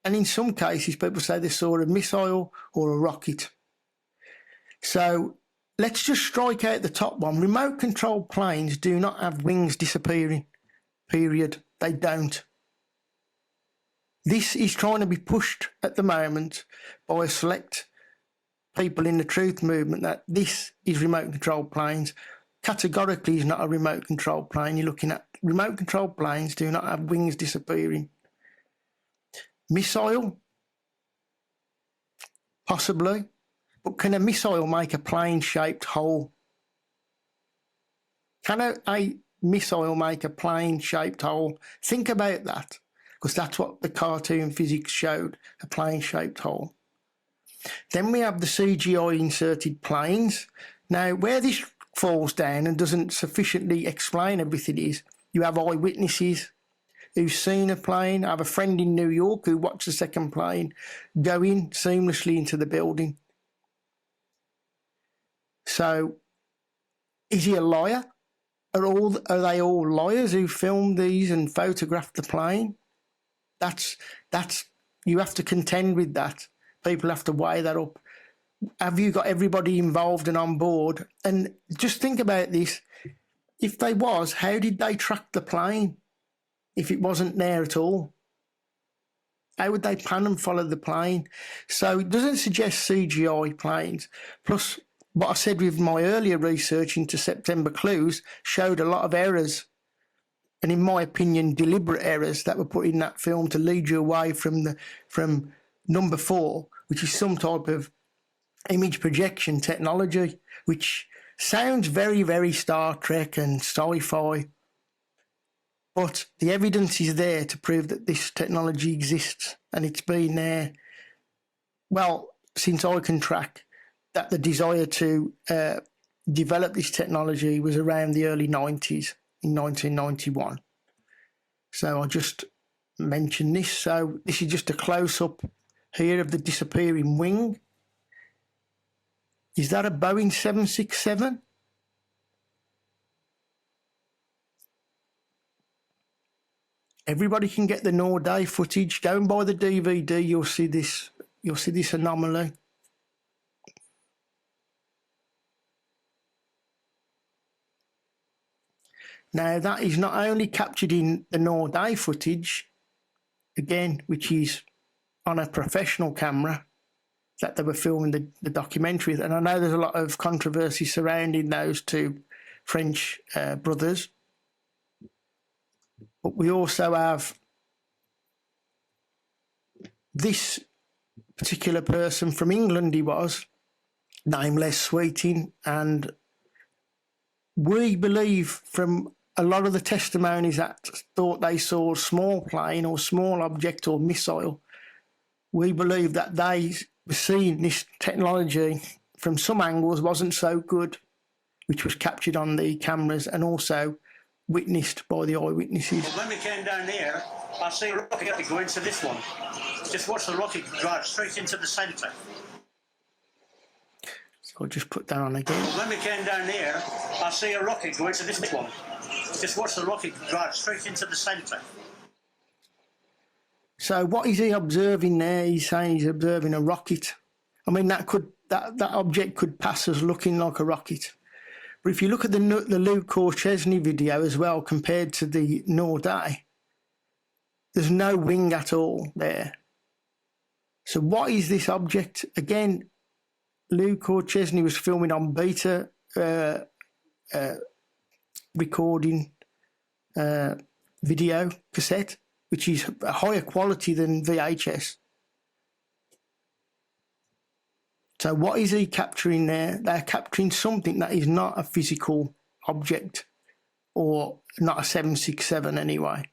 and in some cases people say they saw a missile or a rocket. So let's just strike out the top one. Remote controlled planes do not have wings disappearing, period. They don't. This is trying to be pushed at the moment by select people in the truth movement that this is remote controlled planes. Categorically is not a remote controlled plane. You're looking at remote controlled planes do not have wings disappearing. Missile? Possibly. But can a missile make a plane-shaped hole? Can a missile make a plane-shaped hole? Think about that, because that's what the cartoon physics showed, a plane-shaped hole. Then we have the CGI inserted planes. Now, where this falls down and doesn't sufficiently explain everything is, you have eyewitnesses who've seen a plane. I have a friend in New York who watched the second plane go in seamlessly into the building. So, is he a liar? Are they all liars who filmed these and photographed the plane? That's you have to contend with that. People have to weigh that up. Have you got everybody involved and on board? And just think about this. If they was, how did they track the plane if it wasn't there at all? How would they pan and follow the plane? So it doesn't suggest CGI planes. Plus, what I said with my earlier research into September clues showed a lot of errors. And in my opinion, deliberate errors that were put in that film to lead you away from number 4, which is some type of image projection technology, which sounds very, very Star Trek and sci-fi. But the evidence is there to prove that this technology exists, and it's been there, well, since I can track, that the desire to develop this technology was around the early 90s, in 1991. So I just mentioned this. So this is just a close-up here of the disappearing wing. Is that a Boeing 767? Everybody can get the Nord-A footage. Go and buy the DVD. You'll see this. You'll see this anomaly. Now, that is not only captured in the Nord-A footage, again, which is on a professional camera, that they were filming the documentary. And I know there's a lot of controversy surrounding those two French brothers. But we also have this particular person from England, he was, nameless, Sweeting, and we believe from a lot of the testimonies that thought they saw a small plane or small object or missile, we believe that they were seeing this technology from some angles wasn't so good, which was captured on the cameras and also witnessed by the eyewitnesses. When we came down here, I see a rocket go into this one. Just watch the rocket drive straight into the centre. So I'll just put that on again. When we came down here, I see a rocket go into this one. Just watch the rocket drive straight into the centre. So what is he observing there? He's saying he's observing a rocket. I mean, that object could pass as looking like a rocket. But if you look at the Luke Chesney video as well, compared to the Norday, there's no wing at all there. So what is this object? Again, Luke Chesney was filming on beta recording video cassette, which is a higher quality than VHS. So what is he capturing there? They're capturing something that is not a physical object, or not a 767 anyway.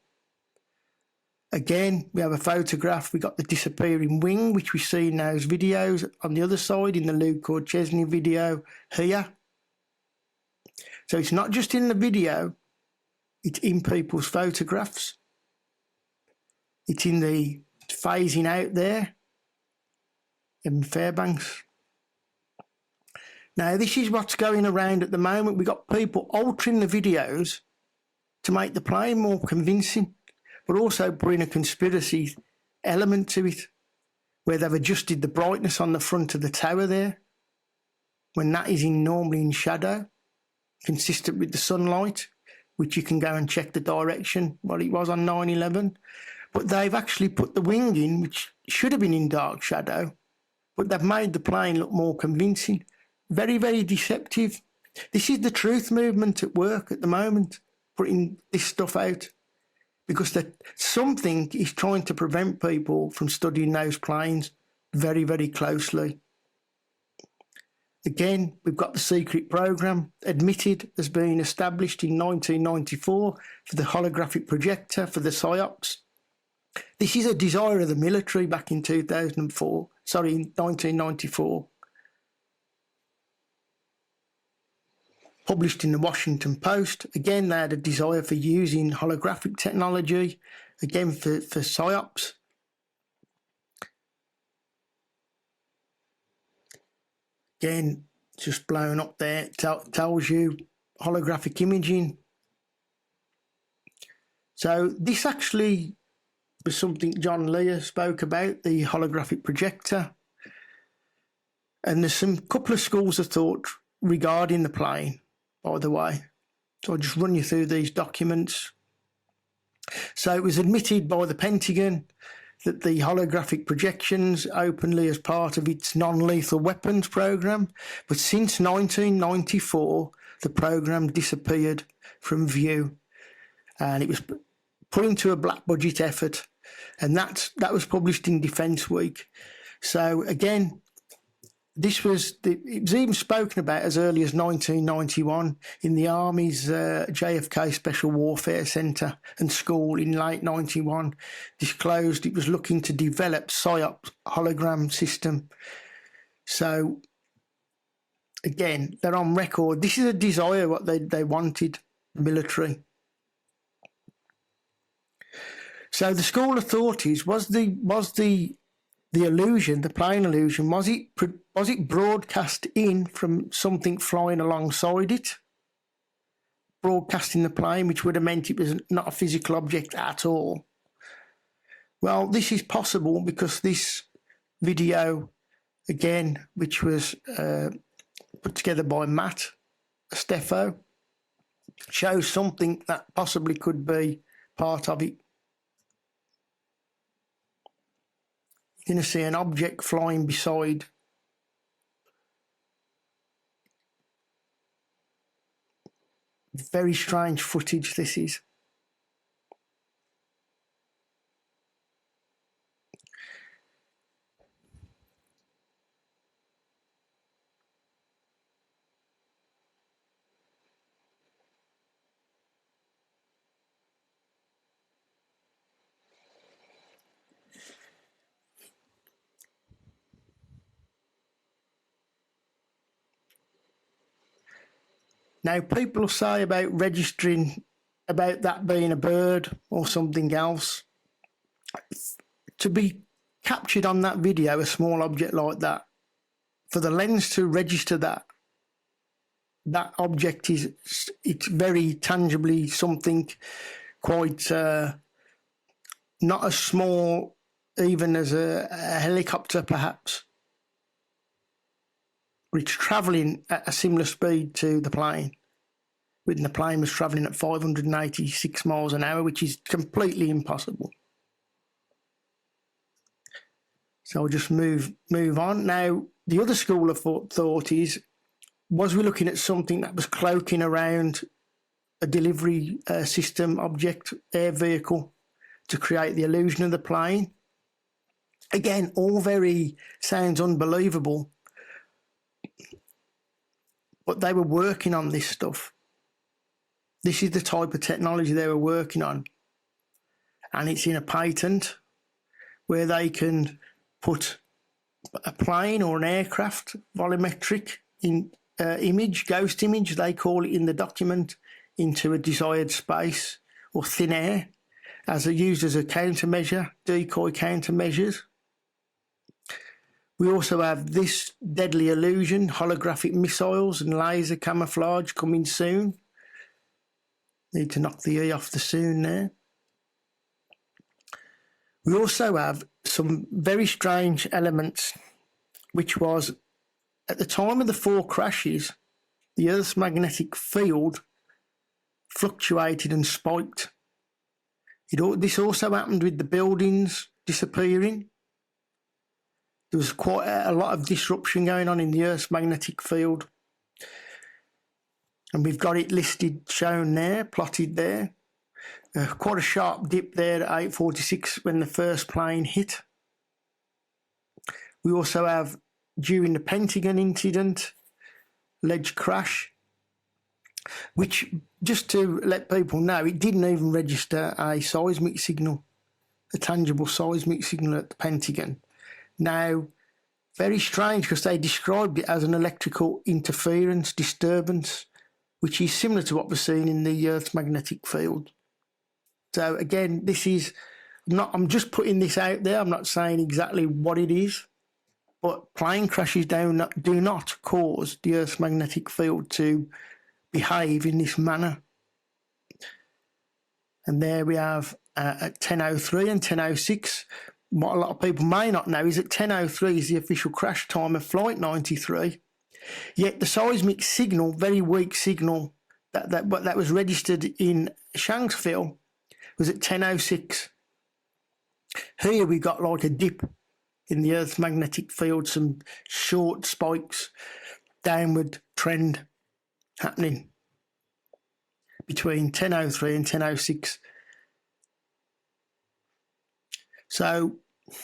Again, we have a photograph. We got the disappearing wing, which we see in those videos on the other side in the Luke Chesney video here. So it's not just in the video, it's in people's photographs. It's in the phasing out there in Fairbanks. Now, this is what's going around at the moment. We've got people altering the videos to make the plane more convincing, but also bring a conspiracy element to it, where they've adjusted the brightness on the front of the tower there, when that is normally in shadow, consistent with the sunlight, which you can go and check the direction, what it was on 9/11. But they've actually put the wing in, which should have been in dark shadow, but they've made the plane look more convincing. Very, very deceptive. This is the truth movement at work at the moment, putting this stuff out, because something is trying to prevent people from studying those planes very, very closely. Again, we've got the secret program admitted as being established in 1994 for the holographic projector for the PSYOPs. This is a desire of the military back in 1994. Published in the Washington Post. Again, they had a desire for using holographic technology, again for PSYOPs. Again, just blown up there, tells you holographic imaging. So this actually was something John Lear spoke about, the holographic projector. And there's some couple of schools of thought regarding the plane, by the way. So I'll just run you through these documents. So it was admitted by the Pentagon that the holographic projections openly as part of its non-lethal weapons program, but since 1994, the program disappeared from view, and it was put into a black budget effort, and that was published in Defence Week. So again, it was even spoken about as early as 1991 in the Army's JFK Special Warfare Centre and School in late 91, disclosed it was looking to develop PSYOP hologram system. So again, they're on record. This is a desire, what they wanted, military. So the school of thought is, was the illusion, the plane illusion, was it broadcast in from something flying alongside it, broadcasting the plane, which would have meant it was not a physical object at all? Well, this is possible because this video, again, which was put together by Matt Steffo, shows something that possibly could be part of it. You're going to see an object flying beside. Very strange footage this is. Now, people say about registering, about that being a bird or something else. To be captured on that video, a small object like that, for the lens to register that object it's very tangibly something quite not as small even as a helicopter perhaps. It's travelling at a similar speed to the plane. When the plane was travelling at 586 miles an hour, which is completely impossible. So I'll just move on. Now, the other school of thought is, was we looking at something that was cloaking around a delivery system object, air vehicle, to create the illusion of the plane? Again, all very sounds unbelievable. But they were working on this stuff. This is the type of technology they were working on. And it's in a patent where they can put a plane or an aircraft volumetric image, ghost image, they call it in the document, into a desired space or thin air, used as a countermeasure, decoy countermeasures. We also have this deadly illusion, holographic missiles and laser camouflage coming soon. Need to knock the E off the soon there. We also have some very strange elements, which was, at the time of the 4 crashes, the Earth's magnetic field fluctuated and spiked. This also happened with the buildings disappearing. There was quite a lot of disruption going on in the Earth's magnetic field. And we've got it listed, shown there, plotted there. Quite a sharp dip there at 8:46 when the first plane hit. We also have, during the Pentagon incident, alleged crash, which, just to let people know, it didn't even register a seismic signal, a tangible seismic signal at the Pentagon. Now, very strange because they described it as an electrical interference, disturbance, which is similar to what we're seeing in the Earth's magnetic field. So again, I'm just putting this out there. I'm not saying exactly what it is, but plane crashes do not cause the Earth's magnetic field to behave in this manner. And there we have at 10:03 and 10:06. What a lot of people may not know is that 10:03 is the official crash time of Flight 93. Yet the seismic signal, very weak signal, that was registered in Shanksville was at 10:06. Here we got like a dip in the Earth's magnetic field, some short spikes, downward trend happening between 10:03 and 10:06. So I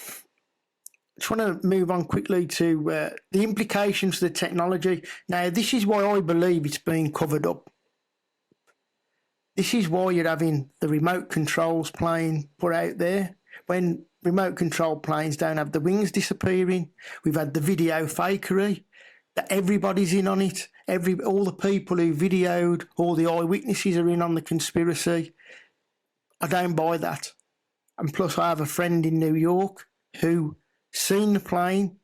just want to move on quickly to the implications for the technology. Now, this is why I believe it's being covered up. This is why you're having the remote controls plane put out there. When remote control planes don't have the wings disappearing, we've had the video fakery, that everybody's in on it. All the people who videoed, all the eyewitnesses are in on the conspiracy. I don't buy that. And plus, I have a friend in New York who seen the plane.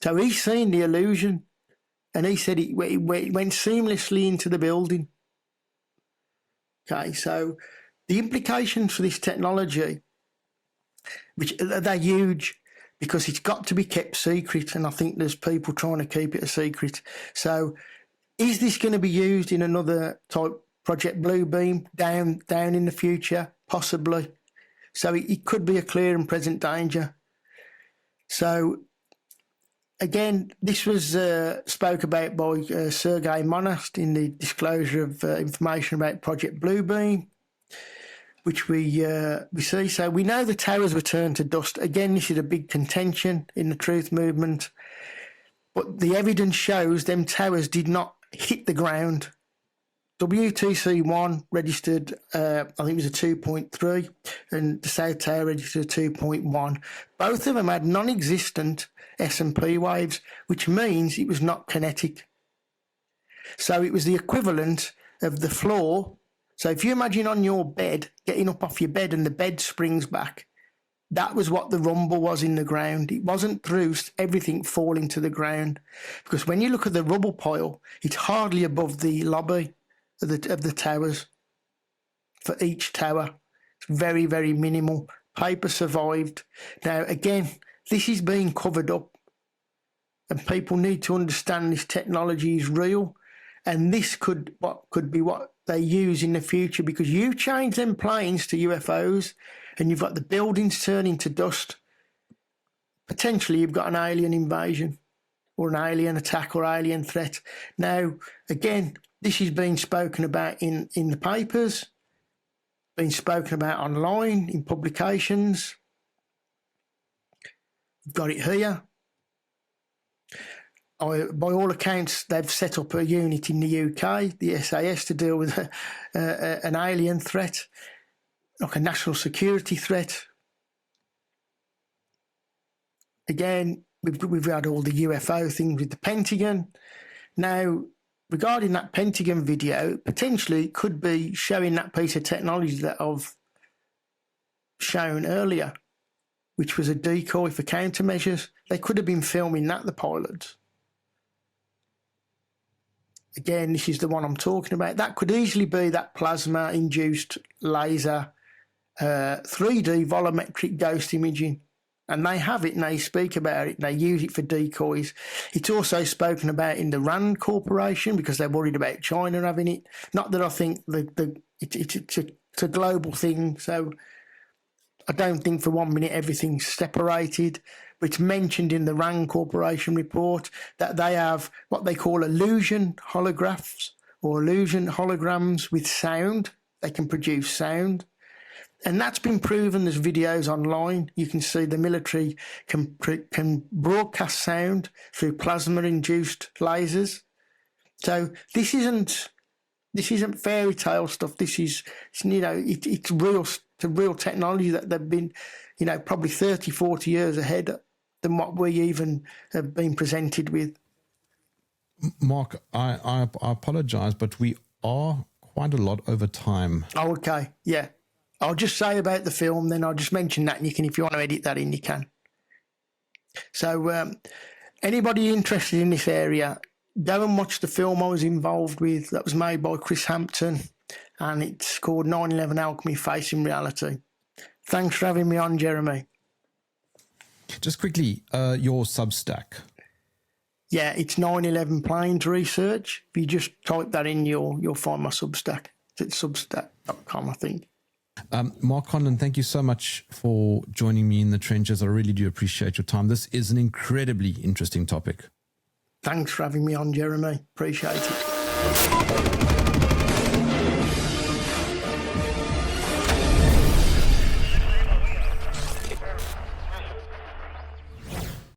So he's seen the illusion. And he said it went seamlessly into the building. Okay, so the implications for this technology, which they're huge, because it's got to be kept secret, and I think there's people trying to keep it a secret. So is this going to be used in another type, Project Bluebeam, down in the future? Possibly. So it could be a clear and present danger. So, again, this was spoke about by Sergei Monast in the disclosure of information about Project Bluebeam, which we see. So we know the towers were turned to dust. Again, this is a big contention in the truth movement. But the evidence shows them towers did not hit the ground. WTC1 registered, I think it was a 2.3, and the South Tower registered a 2.1. Both of them had non-existent S&P waves, which means it was not kinetic. So it was the equivalent of the floor. So if you imagine on your bed, getting up off your bed and the bed springs back, that was what the rumble was in the ground. It wasn't through everything falling to the ground. Because when you look at the rubble pile, it's hardly above the lobby of the towers for each tower. It's very, very minimal. Paper survived. Now, again, this is being covered up. And people need to understand this technology is real. And this could be what they use in the future, because you change them planes to UFOs and you've got the buildings turning to dust. Potentially you've got an alien invasion or an alien attack or alien threat. Now, again, this is being spoken about in the papers, being spoken about online, in publications. You've got it here. By all accounts, they've set up a unit in the UK, the SAS, to deal with an alien threat, like a national security threat. Again, we've had all the UFO things with the Pentagon. Now, regarding that Pentagon video, potentially it could be showing that piece of technology that I've shown earlier, which was a decoy for countermeasures. They could have been filming that, the pilots. Again, this is the one I'm talking about. That could easily be that plasma-induced laser 3D volumetric ghost imaging. And they have it and they speak about it and they use it for decoys. It's also spoken about in the RAND Corporation because they're worried about China having it. Not that I think it's a global thing, so I don't think for 1 minute everything's separated. But it's mentioned in the RAND Corporation report that they have what they call illusion holographs or illusion holograms with sound. They can produce sound. And that's been proven. There's videos online. You can see the military can broadcast sound through plasma-induced lasers. So this isn't fairy tale stuff. This is, it's real. It's a real technology that they've been, probably 30, 40 years ahead than what we even have been presented with. Mark, I apologise, but we are quite a lot over time. Oh, okay. Yeah. I'll just say about the film, then I'll just mention that, and if you want to edit that in, you can. So anybody interested in this area, go and watch the film I was involved with that was made by Chris Hampton, and it's called 9/11 Alchemy Facing Reality. Thanks for having me on, Jeremy. Just quickly, your Substack. Yeah, it's 9/11 Planes Research. If you just type that in, you'll find my Substack. It's substack.com, I think. Mark Conlon, thank you so much for joining me in the trenches. I really do appreciate your time. This is an incredibly interesting topic. Thanks for having me on, Jeremy. Appreciate it.